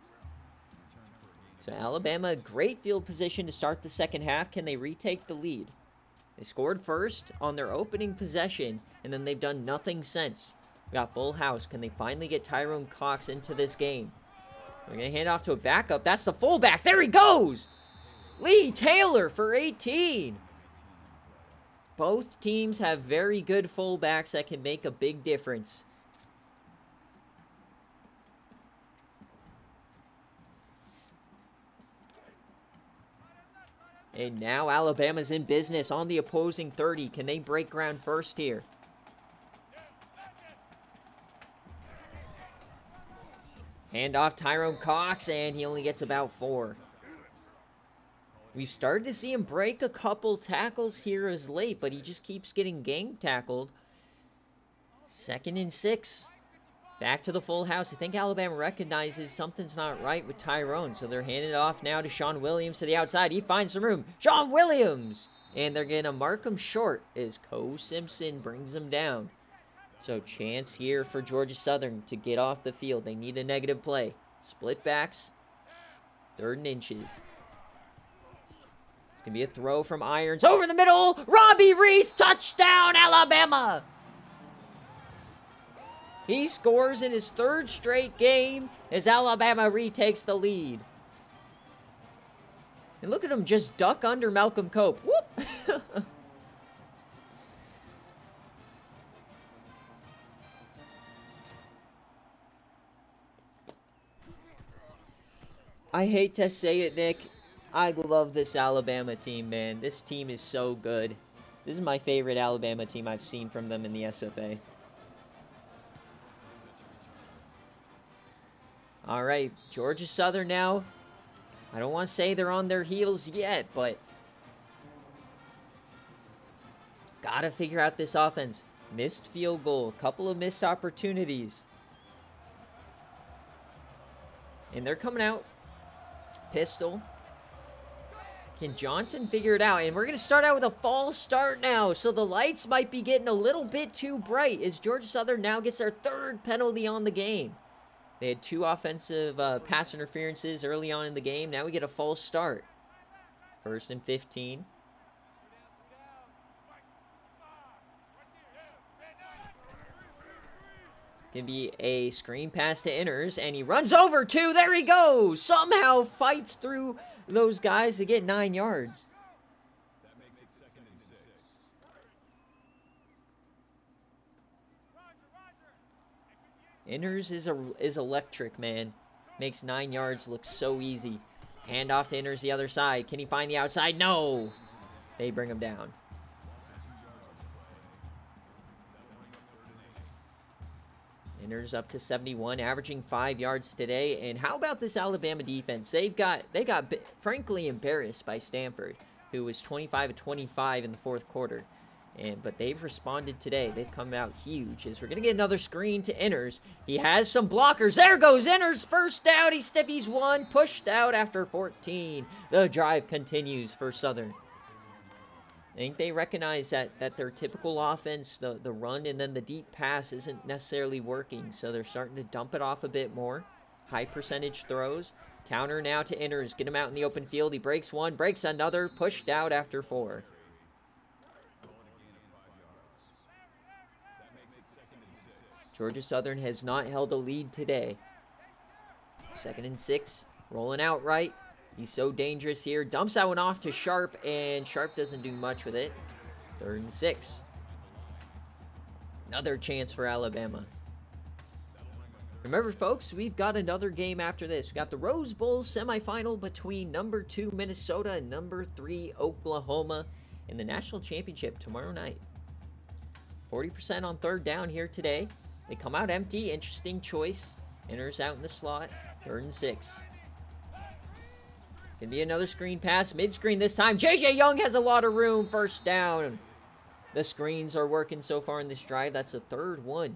So Alabama, great field position to start the second half. Can they retake the lead? They scored first on their opening possession, and then they've done nothing since. We got full house. Can they finally get Tyrone Cox into this game? We're going to hand off to a backup. That's the fullback. There he goes. Lee Taylor for 18. Both teams have very good fullbacks that can make a big difference. And now Alabama's in business on the opposing 30. Can they break ground first here? Hand off Tyrone Cox, and he only gets about 4. We've started to see him break a couple tackles here as late, but he just keeps getting gang tackled. 2nd and 6. Back to the full house. I think Alabama recognizes something's not right with Tyrone, so they're handing it off now to Sean Williams to the outside. He finds some room. Sean Williams! And they're going to mark him short as Cole Simpson brings him down. So chance here for Georgia Southern to get off the field. They need a negative play. Split backs. 3rd and inches. It's going to be a throw from Irons. Over the middle. Robbie Reese. Touchdown, Alabama. He scores in his 3rd straight game as Alabama retakes the lead. And look at him just duck under Malcolm Cope. Whoop. I hate to say it, Nick. I love this Alabama team, man. This team is so good. This is my favorite Alabama team I've seen from them in the SFA. All right, Georgia Southern now. I don't want to say they're on their heels yet, but gotta figure out this offense. Missed field goal, couple of missed opportunities. And they're coming out. Pistol. Can Johnson figure it out? And we're going to start out with a false start now. So the lights might be getting a little bit too bright as Georgia Southern now gets their 3rd penalty on the game. They had 2 offensive pass interferences early on in the game. Now we get a false start. 1st and 15. Gonna be a screen pass to Inners, and he runs over 2. There he goes. Somehow fights through those guys to get 9 yards. That makes it 2nd and 6. Inners is electric, man. Makes 9 yards look so easy. Hand off to Inners the other side. Can he find the outside? No. They bring him down. Inners up to 71, averaging 5 yards today. And how about this Alabama defense? They got frankly embarrassed by Stanford, who was 25-25 in the 4th quarter. But they've responded today. They've come out huge. As we're going to get another screen to Inners. He has some blockers. There goes Inners. 1st down. He stiffies 1. Pushed out after 14. The drive continues for Southern. I think they recognize that their typical offense, the run and then the deep pass, isn't necessarily working. So they're starting to dump it off a bit more. High percentage throws. Counter now to Inners. Get him out in the open field. He breaks 1, breaks another. Pushed out after 4. Georgia Southern has not held a lead today. 2nd and 6. Rolling out right. He's so dangerous here. Dumps that one off to Sharp, and Sharp doesn't do much with it. 3rd and 6. Another chance for Alabama. Remember, folks, we've got another game after this. We've got the Rose Bowl semifinal between number 2 Minnesota and number 3 Oklahoma in the national championship tomorrow night. 40% on 3rd down here today. They come out empty. Interesting choice. Inners out in the slot. 3rd and 6. Can be another screen pass. Mid-screen this time. J.J. Young has a lot of room. 1st down. The screens are working so far in this drive. That's the 3rd one.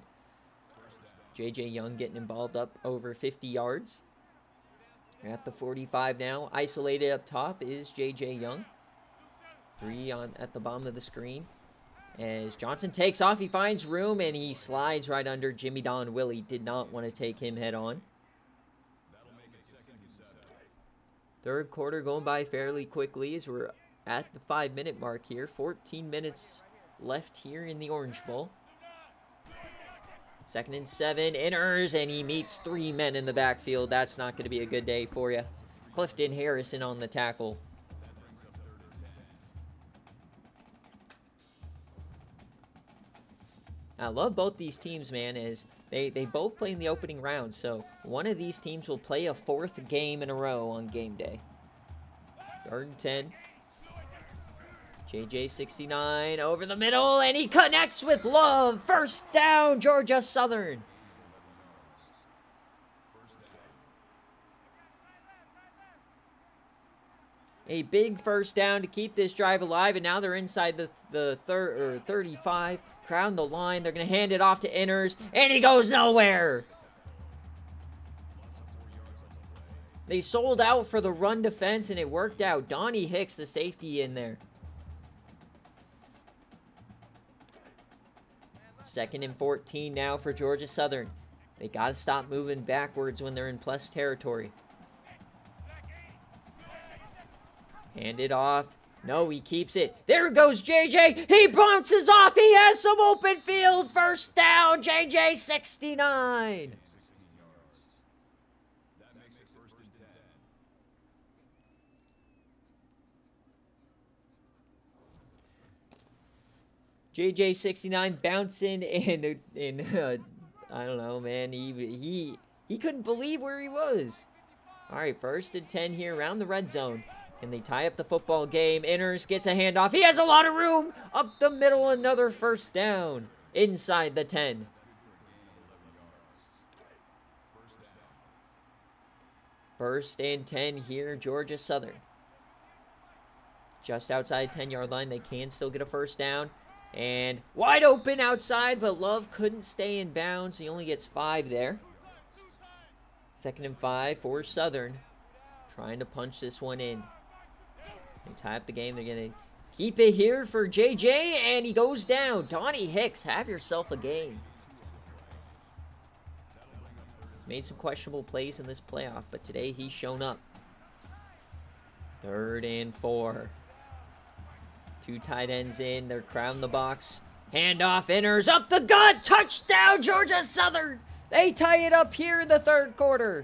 J.J. Young getting involved up over 50 yards. At the 45 now. Isolated up top is J.J. Young. 3 at the bottom of the screen. As Johnson takes off, he finds room, and he slides right under Jimmy Don Willie. Did not want to take him head on. 3rd quarter going by fairly quickly as we're at the 5-minute mark here. 14 minutes left here in the Orange Bowl. 2nd and 7, enters, and he meets 3 men in the backfield. That's not going to be a good day for you. Clifton Harrison on the tackle. I love both these teams, man, as they both play in the opening round. So one of these teams will play a 4th game in a row on game day. 3rd and 10. JJ 69 over the middle, and he connects with Love. 1st down, Georgia Southern. A big 1st down to keep this drive alive, and now they're inside the 35. Crown the line. They're going to hand it off to Inners, and he goes nowhere. They sold out for the run defense, and it worked out. Donnie Hicks, the safety, in there. 2nd and 14 now for Georgia Southern. They got to stop moving backwards when they're in plus territory. Hand it off. No, he keeps it. There goes JJ. He bounces off. He has some open field. 1st down, JJ 69. That makes it 1st and 10. JJ 69 bouncing and I don't know, man. He couldn't believe where he was. All right, 1st and 10 here around the red zone. And they tie up the football game. Inners gets a handoff. He has a lot of room. Up the middle, another 1st down. Inside the 10. First and 10 here, Georgia Southern. Just outside 10-yard line. They can still get a 1st down. And wide open outside, but Love couldn't stay in bounds. He only gets 5 there. 2nd and 5 for Southern. Trying to punch this one in. They tie up the game. They're going to keep it here for JJ, and he goes down. Donnie Hicks, have yourself a game. He's made some questionable plays in this playoff, but today he's shown up. 3rd and 4. 2 tight ends in. They're crowding the box. Handoff, Inners up the gut. Touchdown, Georgia Southern. They tie it up here in the 3rd quarter.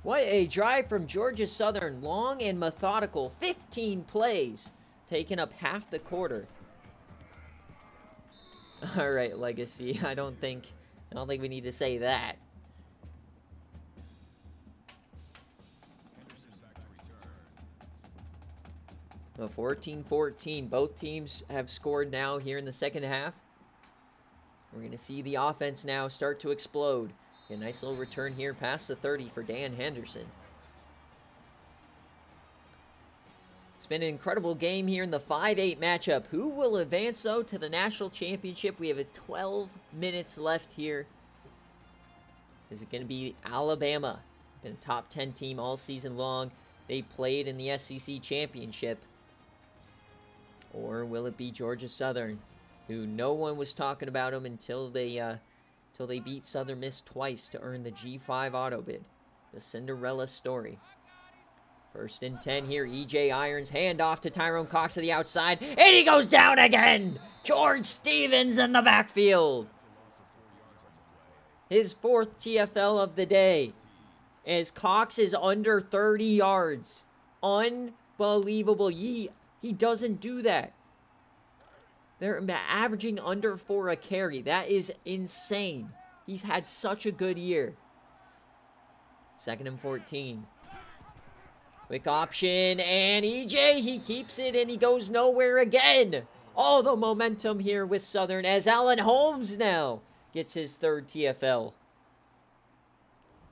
What a drive from Georgia Southern. Long and methodical. 15 plays. Taking up half the quarter. All right, Legacy. I don't think we need to say that. Well, 14-14. Both teams have scored now here in the 2nd half. We're going to see the offense now start to explode. A nice little return here past the 30 for Dan Henderson. It's been an incredible game here in the 5-8 matchup. Who will advance, though, to the national championship? We have 12 minutes left here. Is it going to be Alabama? Been a top 10 team all season long. They played in the SEC championship. Or will it be Georgia Southern, who no one was talking about them until they beat Southern Miss twice to earn the G5 auto bid. The Cinderella story. 1st and 10 here. EJ Irons, handoff to Tyrone Cox to the outside, and he goes down again. George Stevens in the backfield. His 4th TFL of the day, as Cox is under 30 yards. Unbelievable. He doesn't do that. They're averaging under 4 a carry. That is insane. He's had such a good year. 2nd and 14. Quick option, and EJ, he keeps it, and he goes nowhere again. All the momentum here with Southern, as Allen Holmes now gets his 3rd TFL.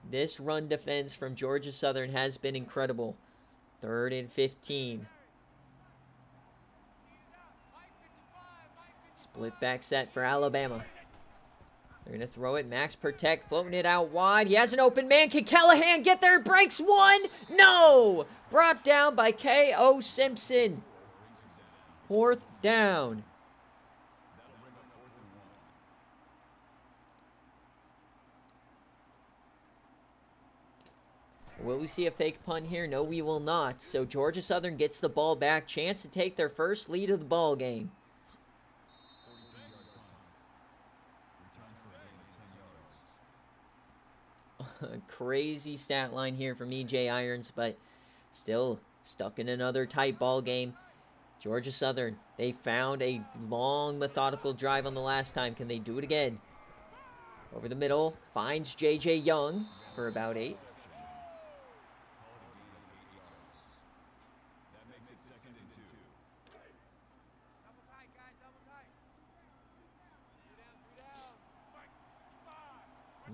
This run defense from Georgia Southern has been incredible. 3rd and 15. Split back set for Alabama. They're going to throw it. Max Protect floating it out wide. He has an open man. Can Callahan get there? Breaks one. No! Brought down by K.O. Simpson. 4th down. Will we see a fake punt here? No, we will not. So Georgia Southern gets the ball back. Chance to take their first lead of the ball game. 43-yard punt. Return for a gain of 10 yards. Crazy stat line here from EJ Irons, but still stuck in another tight ball game. Georgia Southern, they found a long, methodical drive on the last time. Can they do it again? Over the middle, finds J.J. Young for about 8. That makes it 2nd and 2. Double tight, guys, double tight.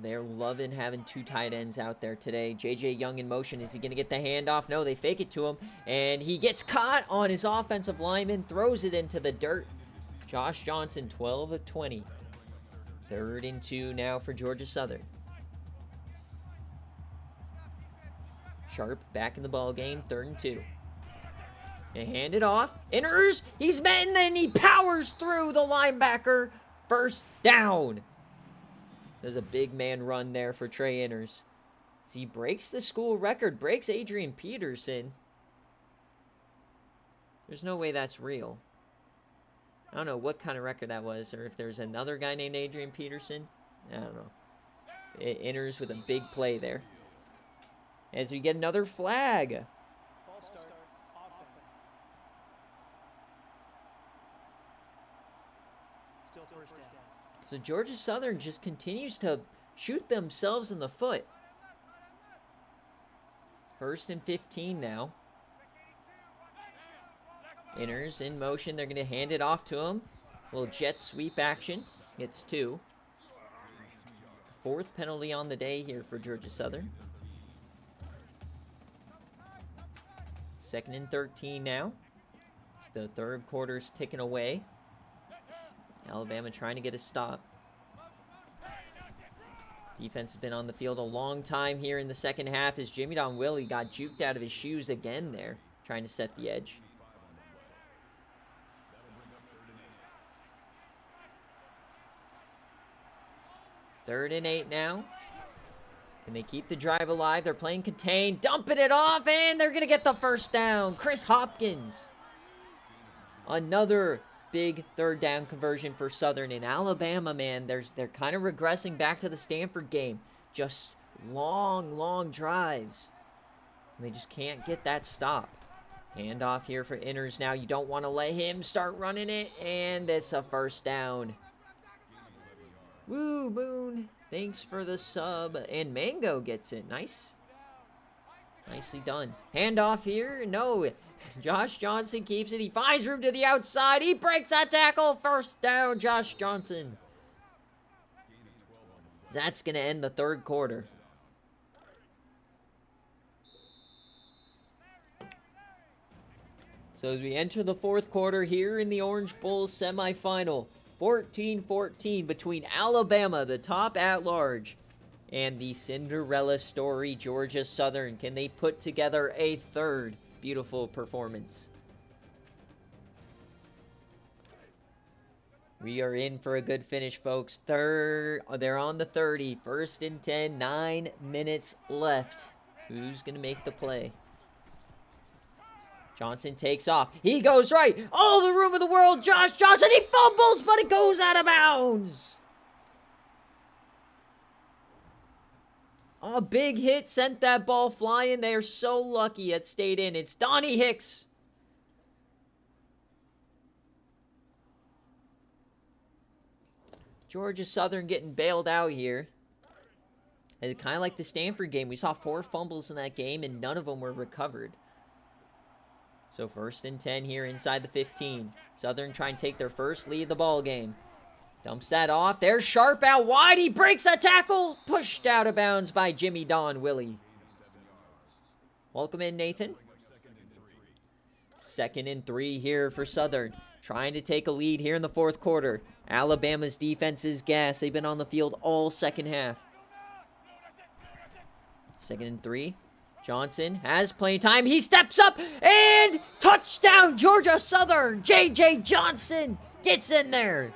They're loving having 2 tight ends out there today. J.J. Young in motion. Is he going to get the handoff? No, they fake it to him. And he gets caught on his offensive lineman. Throws it into the dirt. Josh Johnson, 12 of 20. 3rd and 2 now for Georgia Southern. Sharp back in the ball game. 3rd and 2. And hand it off. Enters. He's met, and then he powers through the linebacker. First down. There's a big man run there for Trey Inners. As he breaks the school record, breaks Adrian Peterson. There's no way that's real. I don't know what kind of record that was, or if there's another guy named Adrian Peterson. I don't know. Inners with a big play there. As we get another flag. False start, offense. Still first down. So Georgia Southern just continues to shoot themselves in the foot. 1st and 15 now. Inners in motion. They're going to hand it off to him. A little jet sweep action. Gets 2. 4th penalty on the day here for Georgia Southern. 2nd and 13 now. It's the 3rd quarter's ticking away. Alabama trying to get a stop. Defense has been on the field a long time here in the second half as Jimmy Don Willie got juked out of his shoes again there, trying to set the edge. Third and 8 now. Can they keep the drive alive? They're playing contained, dumping it off, and they're going to get the first down. Chris Hopkins. Another big 3rd down conversion for Southern. In Alabama, man, they're kind of regressing back to the Stanford game. Just long drives. And they just can't get that stop. Handoff here for Inners now. You don't want to let him start running it, and it's a first down. Woo, Boone. Thanks for the sub. And Mango gets it. Nice. Nicely done. Handoff here. No. Josh Johnson keeps it. He finds room to the outside. He breaks that tackle. First down, Josh Johnson. That's going to end the 3rd quarter. So as we enter the 4th quarter here in the Orange Bowl semifinal, 14-14 between Alabama, the top at-large, and the Cinderella story, Georgia Southern. Can they put together a 3rd beautiful performance? We are in for a good finish, folks. They're on the 30. 1st and 10, 9 minutes left. Who's going to make the play? Johnson takes off. He goes right. All the room in the world. Josh Johnson. He fumbles, but it goes out of bounds. A big hit sent that ball flying. They are so lucky it stayed in. It's Donnie Hicks. Georgia Southern getting bailed out here. It's kind of like the Stanford game. We saw 4 fumbles in that game, and none of them were recovered. So 1st and 10 here inside the 15. Southern trying to take their first lead of the ball game. Dumps that off. There's Sharp out wide. He breaks a tackle. Pushed out of bounds by Jimmy Don Willie. Welcome in, Nathan. 2nd and 3 here for Southern. Trying to take a lead here in the 4th quarter. Alabama's defense is gassed. They've been on the field all second half. 2nd and 3. Johnson has playing time. He steps up and touchdown, Georgia Southern. J.J. Johnson gets in there.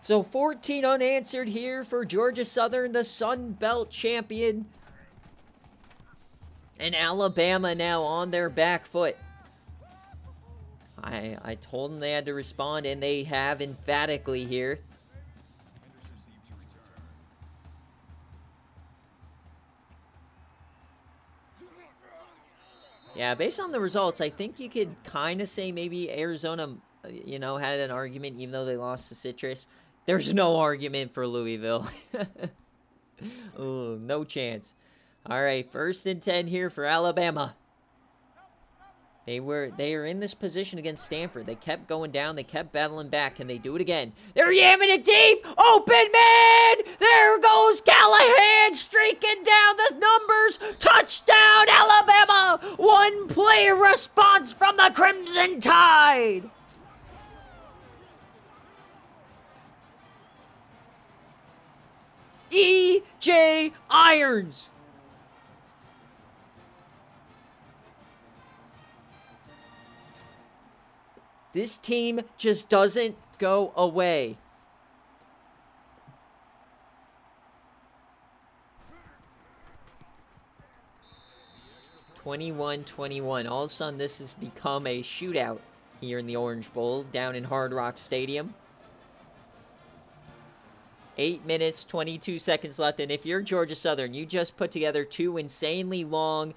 So 14 unanswered here for Georgia Southern, the Sun Belt champion. And Alabama now on their back foot. I told them they had to respond, and they have emphatically here. Yeah, based on the results, I think you could kind of say maybe Arizona, you know, had an argument even though they lost to Citrus. There's no argument for Louisville. Ooh, no chance. All right, 1st and 10 here for Alabama. They are in this position against Stanford. They kept going down. They kept battling back. Can they do it again? They're yamming it deep. Open man. There goes Callahan streaking down the numbers. Touchdown, Alabama. 1-play response from the Crimson Tide. E.J. Irons. This team just doesn't go away. (21-21). All of a sudden, this has become a shootout here in the Orange Bowl down in Hard Rock Stadium. 8 minutes, 22 seconds left. And if you're Georgia Southern, you just put together 2 insanely long,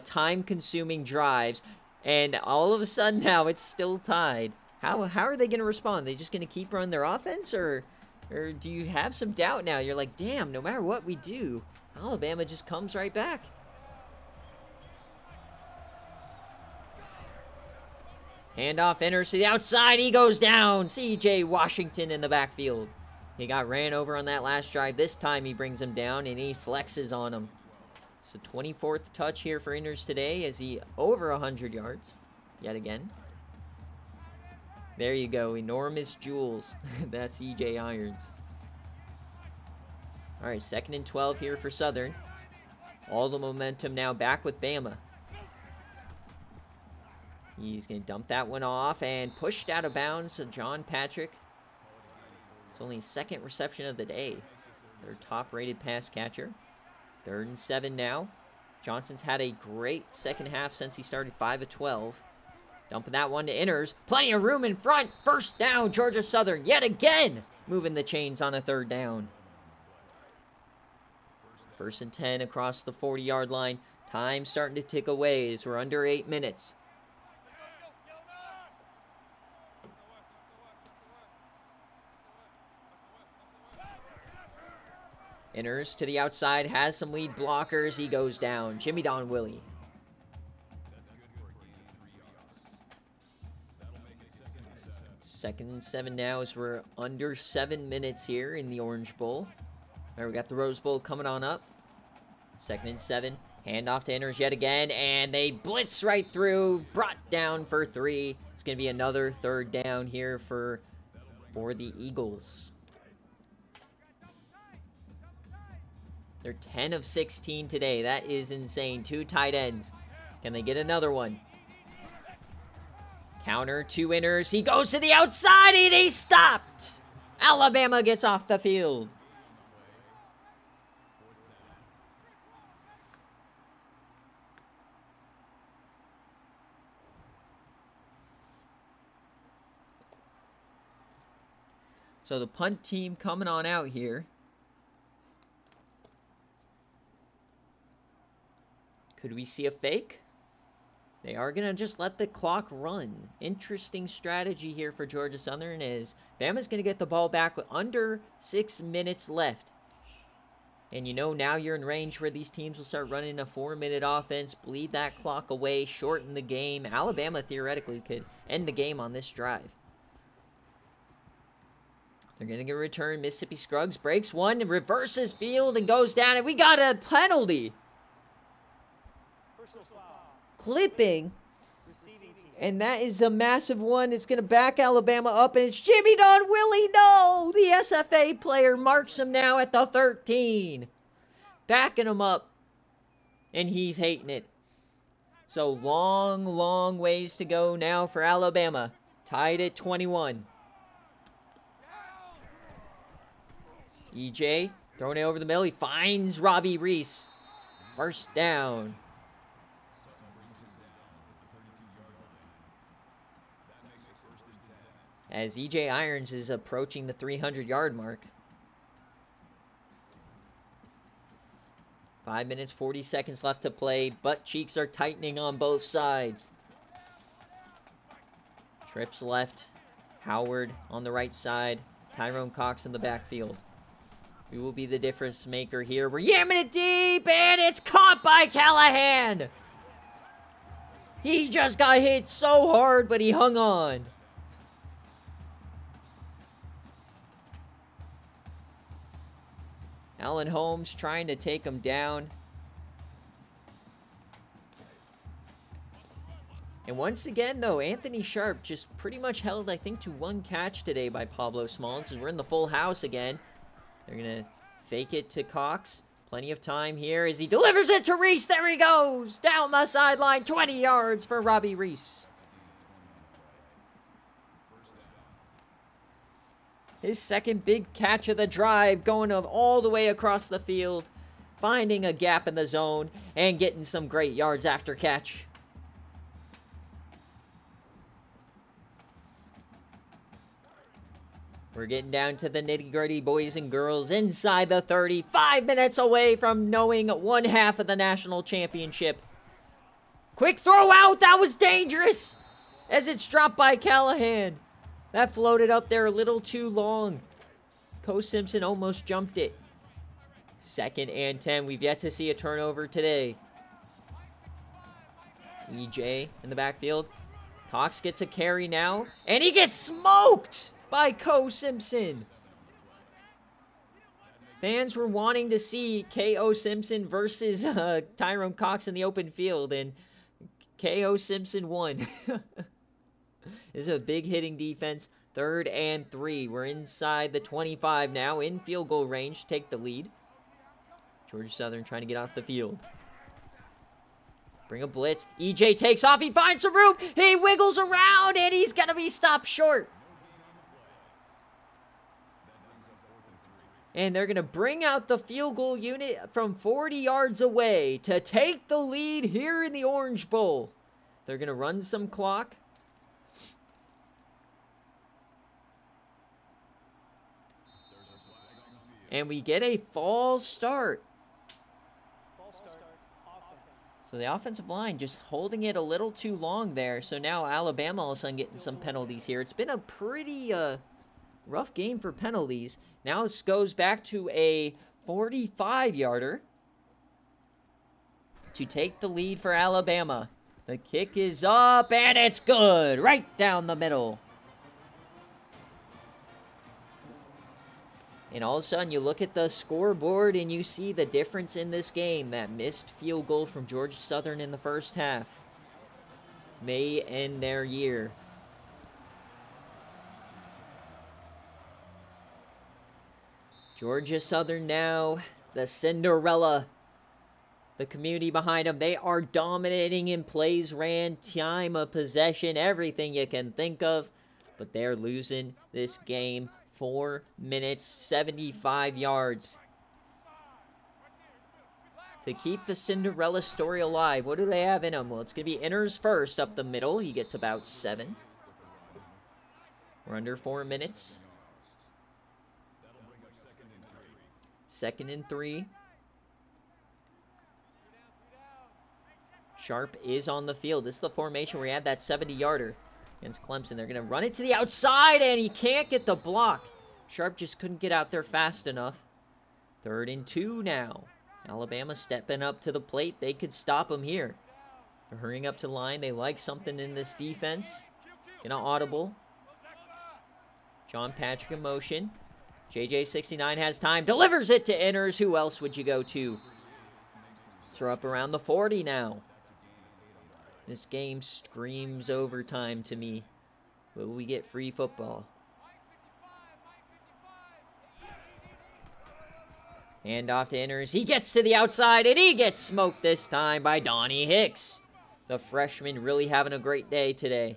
time-consuming drives. And all of a sudden now, it's still tied. How are they going to respond? Are they just going to keep running their offense? Or do you have some doubt now? You're like, damn, no matter what we do, Alabama just comes right back. Handoff enters to the outside. He goes down. C.J. Washington in the backfield. He got ran over on that last drive. This time he brings him down and he flexes on him. It's the 24th touch here for Inners today as he over 100 yards yet again. There you go. Enormous jewels. That's E.J. Irons. All right, 2nd and 12 here for Southern. All the momentum now back with Bama. He's going to dump that one off and pushed out of bounds to John Patrick. It's only his 2nd reception of the day. Their top-rated pass catcher. 3rd and 7 now. Johnson's had a great second half since he started 5 of 12. Dumping that one to Inners. Plenty of room in front. 1st down, Georgia Southern yet again. Moving the chains on a 3rd down. 1st and 10 across the 40-yard line. Time starting to tick away as we're under 8 minutes. Inners to the outside, has some lead blockers. He goes down. Jimmy Don Willie. Second and 7 now as we're under 7 minutes here in the Orange Bowl. All right, we got the Rose Bowl coming on up. 2nd and 7. Handoff to Inners yet again, and they blitz right through. Brought down for 3. It's going to be another 3rd down here for the Eagles. They're 10 of 16 today. That is insane. 2 tight ends. Can they get another one? Counter to Inners. He goes to the outside and he's stopped. Alabama gets off the field. So the punt team coming on out here. Could we see a fake? They are going to just let the clock run. Interesting strategy here for Georgia Southern is Bama's going to get the ball back with under 6 minutes left. And you know now you're in range where these teams will start running a 4-minute offense, bleed that clock away, shorten the game. Alabama theoretically could end the game on this drive. They're going to get a return. Mississippi Scruggs breaks one, reverses field, and goes down. And we got a penalty. Clipping, and that is a massive one. It's going to back Alabama up, and it's Jimmy Don Willie. No, the SFA player marks him now at the 13. Backing him up, and he's hating it. So long, long ways to go now for Alabama. Tied at 21. EJ throwing it over the middle. He finds Robbie Reese. First down. As EJ Irons is approaching the 300-yard mark. 5 minutes, 40 seconds left to play. Butt cheeks are tightening on both sides. Trips left. Howard on the right side. Tyrone Cox in the backfield. Who will be the difference maker here? We're yamming it deep, and it's caught by Callahan. He just got hit so hard, but he hung on. Allen Holmes trying to take him down. And once again, though, Anthony Sharp just pretty much held, I think, to one catch today by Pablo Smalls. As we're in the full house again. They're going to fake it to Cox. Plenty of time here as he delivers it to Reese. There he goes. Down the sideline. 20 yards for Robbie Reese. His second big catch of the drive, going all the way across the field, finding a gap in the zone, and getting some great yards after catch. We're getting down to the nitty-gritty, boys and girls, inside the 30, 5 minutes away from knowing one half of the national championship. Quick throw out, that was dangerous, as it's dropped by Callahan. That floated up there a little too long. Co Simpson almost jumped it. 2nd and 10. We've yet to see a turnover today. EJ in the backfield. Cox gets a carry now. And he gets smoked by Co Simpson. Fans were wanting to see K.O. Simpson versus Tyrone Cox in the open field. And K.O. Simpson won. This is a big hitting defense. 3rd and 3. We're inside the 25 now. In field goal range. Take the lead. Georgia Southern trying to get off the field. Bring a blitz. EJ takes off. He finds some room. He wiggles around. And he's going to be stopped short. And they're going to bring out the field goal unit from 40 yards away to take the lead here in the Orange Bowl. They're going to run some clock. And we get a false start. So the offensive line just holding it a little too long there. So now Alabama all of a sudden getting some penalties here. It's been a pretty rough game for penalties. Now it goes back to a 45-yarder to take the lead for Alabama. The kick is up, and it's good. Right down the middle. And all of a sudden, you look at the scoreboard and you see the difference in this game. That missed field goal from Georgia Southern in the first half may end their year. Georgia Southern now, the Cinderella. The community behind them, they are dominating in plays ran, time of possession, everything you can think of. But they're losing this game. 4 minutes, 75 yards. To keep the Cinderella story alive, what do they have in them? Well, it's going to be Inners first up the middle. He gets about 7. We're under 4 minutes. 2nd and 3. Sharp is on the field. This is the formation where he had that 70-yarder. Against Clemson. They're going to run it to the outside, and he can't get the block. Sharp just couldn't get out there fast enough. 3rd and 2 now. Alabama stepping up to the plate. They could stop him here. They're hurrying up to the line. They like something in this defense. Gonna audible. John Patrick in motion. JJ69 has time. Delivers it to Inners. Who else would you go to? They're up around the 40 now. This game screams overtime to me. Will we get free football? Hand off to Inners. He gets to the outside, and he gets smoked this time by Donnie Hicks. The freshman really having a great day today.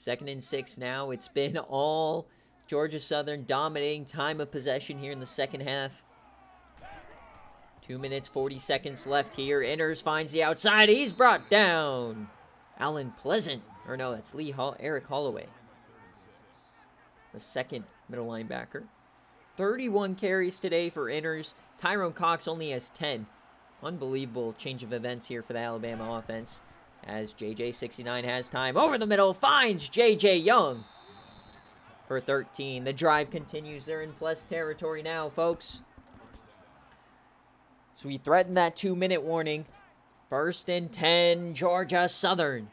2nd and 6 now. It's been all Georgia Southern dominating time of possession here in the second half. 2 minutes, 40 seconds left here. Inners finds the outside. He's brought down. Alan Pleasant. Or no, that's Eric Holloway. The second middle linebacker. 31 carries today for Inners. Tyrone Cox only has 10. Unbelievable change of events here for the Alabama offense. As JJ69 has time. Over the middle. Finds JJ Young. For 13. The drive continues. They're in plus territory now, folks. So we threaten that 2-minute warning. 1st and 10, Georgia Southern.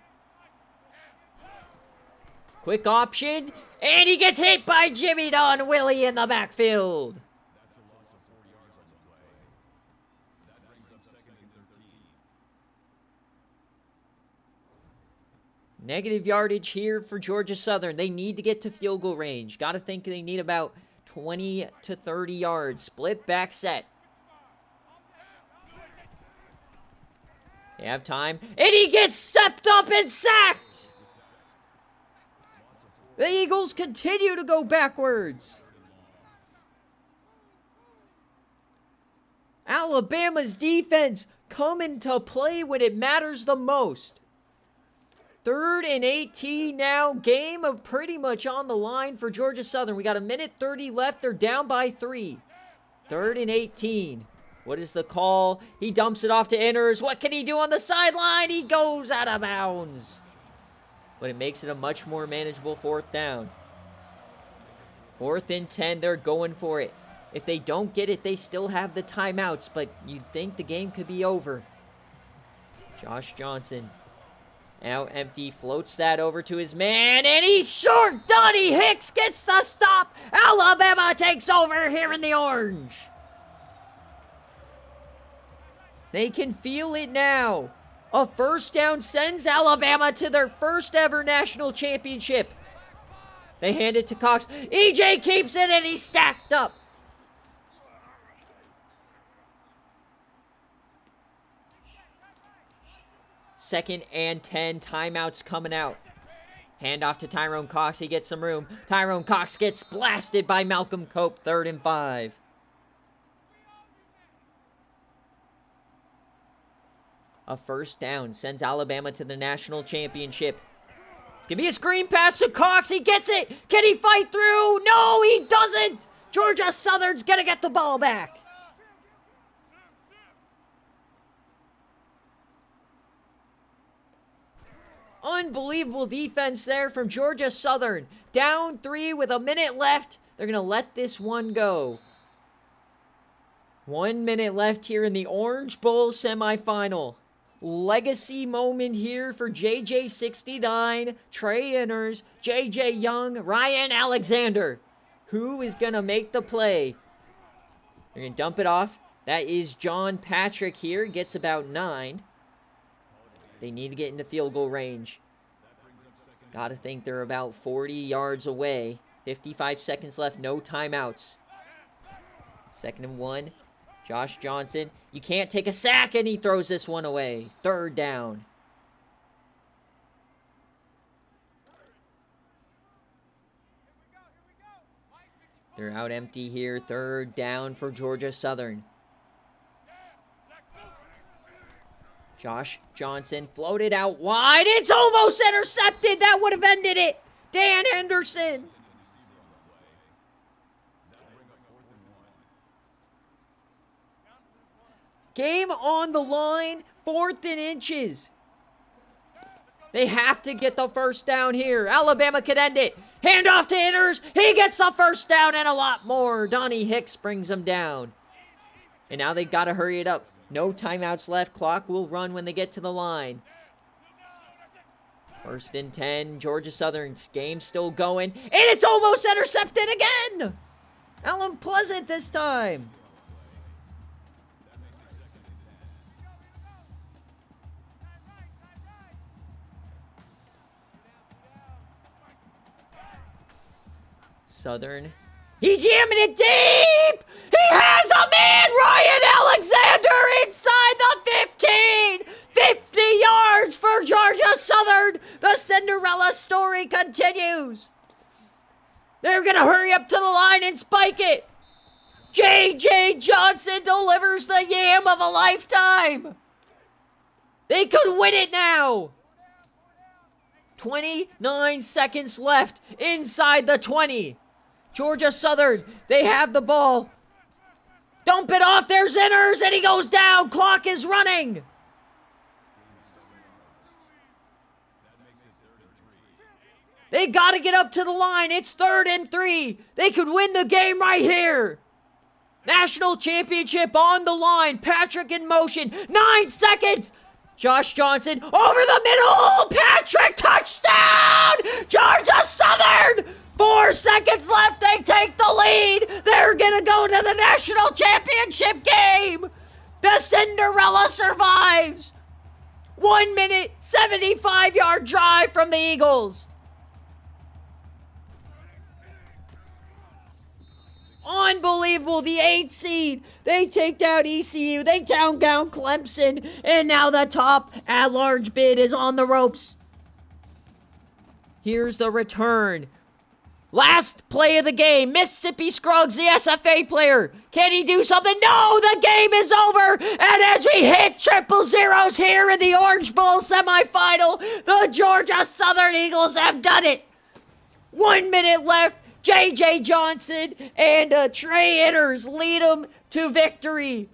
Quick option, and he gets hit by Jimmy Don Willie in the backfield. That's a loss of 4 yards on the play. That brings up 2nd and 13. Negative yardage here for Georgia Southern. They need to get to field goal range. Got to think they need about 20 to 30 yards. Split back set. They have time, and he gets stepped up and sacked. The Eagles continue to go backwards. Alabama's defense coming to play when it matters the most. 3rd and 18 now. Game of pretty much on the line for Georgia Southern. We got 1:30 left. They're down by 3. 3rd and 18. What is the call? He dumps it off to Inners. What can he do on the sideline? He goes out of bounds. But it makes it a much more manageable 4th down. 4th and 10, they're going for it. If they don't get it, they still have the timeouts, but you'd think the game could be over. Josh Johnson, out empty, floats that over to his man, and he's short. Donnie Hicks gets the stop. Alabama takes over here in the orange. They can feel it now. A 1st down sends Alabama to their 1st ever national championship. They hand it to Cox. EJ keeps it, and he's stacked up. Second and 10. Timeouts coming out. Hand off to Tyrone Cox. He gets some room. Tyrone Cox gets blasted by Malcolm Cope. 3rd and 5. A 1st down sends Alabama to the national championship. It's going to be a screen pass to Cox. He gets it. Can he fight through? No, he doesn't. Georgia Southern's going to get the ball back. Unbelievable defense there from Georgia Southern. Down 3 with a minute left. They're going to let this one go. 1 minute left here in the Orange Bowl semifinal. Legacy moment here for JJ69, Trey Inners, JJ Young, Ryan Alexander. Who is going to make the play? They're going to dump it off. That is John Patrick here. Gets about 9. They need to get into field goal range. Got to think they're about 40 yards away. 55 seconds left. No timeouts. 2nd and 1. Josh Johnson, you can't take a sack, and he throws this one away. 3rd down. They're out empty here. 3rd down for Georgia Southern. Josh Johnson floated out wide. It's almost intercepted. That would have ended it. Dan Henderson. Game on the line, 4th and inches. They have to get the 1st down here. Alabama could end it. Hand off to Inners. He gets the 1st down and a lot more. Donnie Hicks brings him down. And now they've got to hurry it up. No timeouts left. Clock will run when they get to the line. 1st and 10. Georgia Southern's game still going. And it's almost intercepted again. Alan Pleasant this time. Southern. He's jamming it deep. He has a man, Ryan Alexander, inside the 15. 50 yards for Georgia Southern. The Cinderella story continues. They're going to hurry up to the line and spike it. J.J. Johnson delivers the yam of a lifetime. They could win it now. 29 seconds left inside the 20. Georgia Southern, they have the ball. Dump it off, there's Zinners, and he goes down. Clock is running. They got to get up to the line. It's 3rd and 3. They could win the game right here. National championship on the line. Patrick in motion. 9 seconds. Josh Johnson over the middle. Patrick, touchdown. Georgia Southern. 4 seconds left. They take the lead. They're going to go to the national championship game. The Cinderella survives. 1 minute, 75-yard drive from the Eagles. Unbelievable. The 8th seed. They take down ECU. They down Clemson. And now the top at-large bid is on the ropes. Here's the return. Last play of the game. Mississippi Scruggs, the SFA player. Can he do something? No, the game is over. And as we hit 000 here in the Orange Bowl semifinal, the Georgia Southern Eagles have done it. 1 minute left. J.J. Johnson and Trey Inners lead them to victory.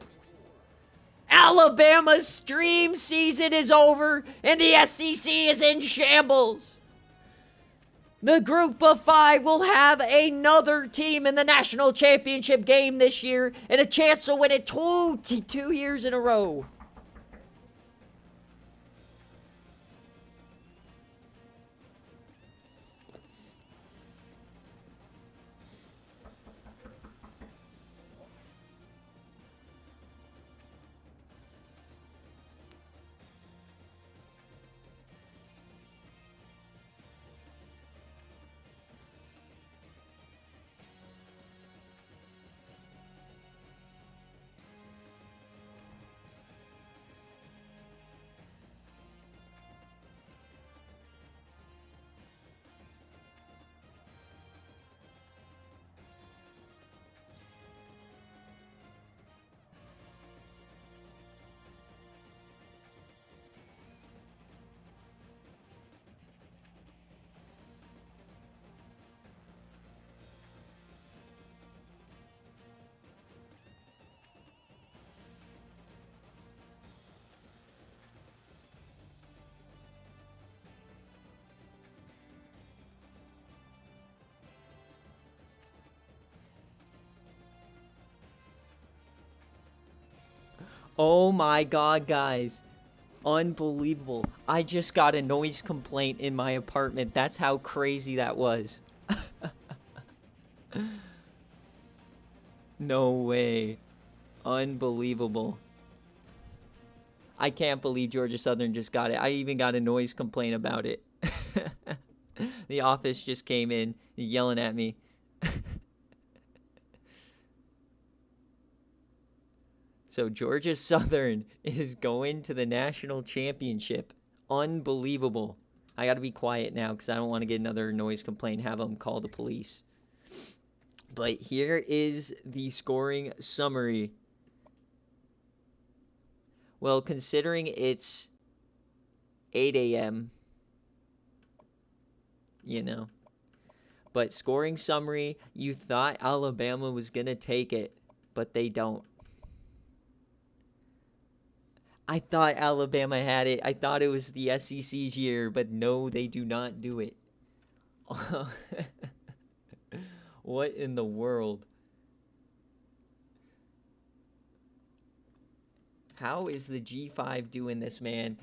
Alabama's stream season is over, and the SEC is in shambles. The group of 5 will have another team in the national championship game this year and a chance to win it 2 years in a row. Oh my god, guys. Unbelievable. I just got a noise complaint in my apartment. That's how crazy that was. No way. Unbelievable. I can't believe Georgia Southern just got it. I even got a noise complaint about it. The office just came in yelling at me. So Georgia Southern is going to the national championship. Unbelievable. I got to be quiet now because I don't want to get another noise complaint, have them call the police. But here is the scoring summary. Well, considering it's 8 a.m., you know. But scoring summary, you thought Alabama was going to take it, but they don't. I thought Alabama had it. I thought it was the SEC's year, but no, they do not do it. What in the world? How is the G5 doing this, man?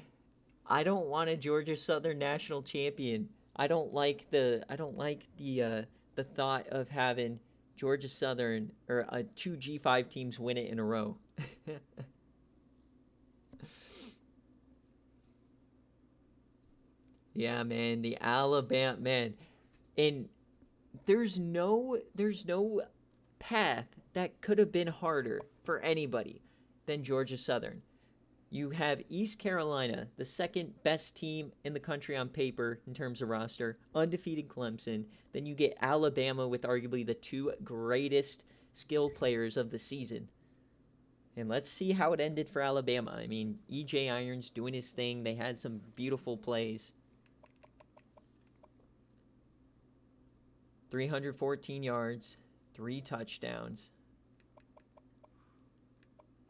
I don't want a Georgia Southern national champion. I don't like the thought of having Georgia Southern or 2 G5 teams win it in a row. Yeah, man, the Alabama, man. And there's no path that could have been harder for anybody than Georgia Southern. You have East Carolina, the second best team in the country on paper in terms of roster, undefeated Clemson. Then you get Alabama with arguably the two greatest skill players of the season. And let's see how it ended for Alabama. I mean, E.J. Irons doing his thing. They had some beautiful plays. 314 yards, 3 touchdowns.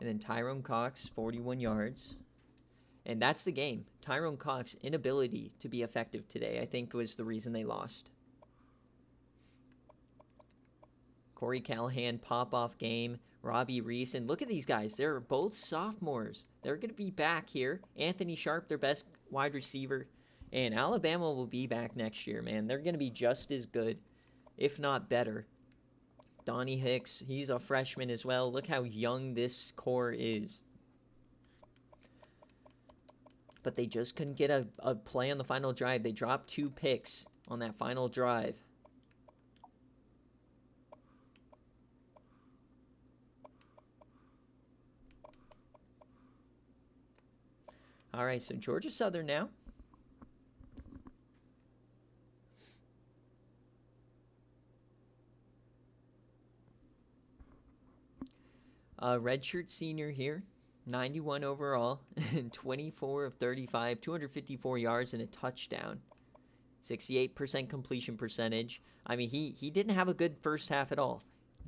And then Tyrone Cox, 41 yards. And that's the game. Tyrone Cox's inability to be effective today, I think, was the reason they lost. Corey Callahan, pop-off game. Robbie Reese. And look at these guys. They're both sophomores. They're going to be back here. Anthony Sharp, their best wide receiver. And Alabama will be back next year, man. They're going to be just as good, if not better. Donnie Hicks, he's a freshman as well. Look how young this core is. But they just couldn't get a play on the final drive. They dropped 2 picks on that final drive. All right, so Georgia Southern now. Redshirt senior here, 91 overall, and 24 of 35, 254 yards and a touchdown. 68% completion percentage. I mean, he didn't have a good first half at all.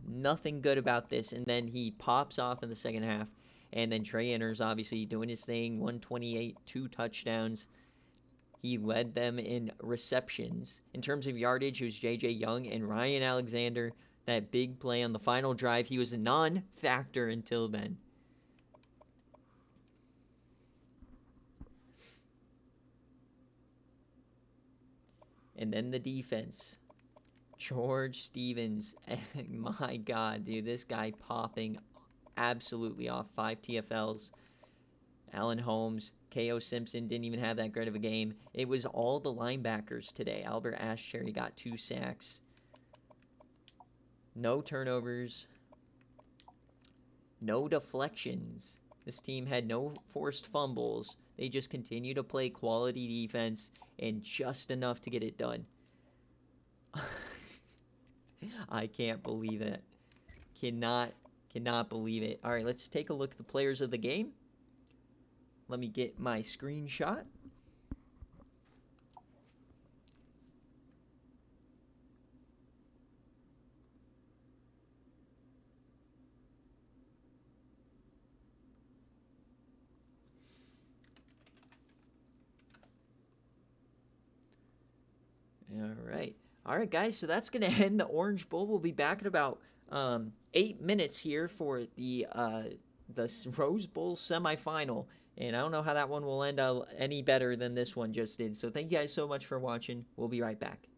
Nothing good about this. And then he pops off in the second half. And then Trey Inners obviously doing his thing, 128, 2 touchdowns. He led them in receptions. In terms of yardage, it was J.J. Young and Ryan Alexander. That big play on the final drive, he was a non-factor until then. And then the defense. George Stevens. My God, dude, this guy popping absolutely off. 5 TFLs. Allen Holmes, K.O. Simpson didn't even have that great of a game. It was all the linebackers today. Albert Ashcherry got 2 sacks. No turnovers. No deflections. This team had no forced fumbles. They just continue to play quality defense and just enough to get it done. I can't believe it. Cannot believe it. All right, let's take a look at the players of the game. Let me get my screenshot. All right, guys, so that's going to end the Orange Bowl. We'll be back in about 8 minutes here for the Rose Bowl semifinal. And I don't know how that one will end any better than this one just did. So thank you guys so much for watching. We'll be right back.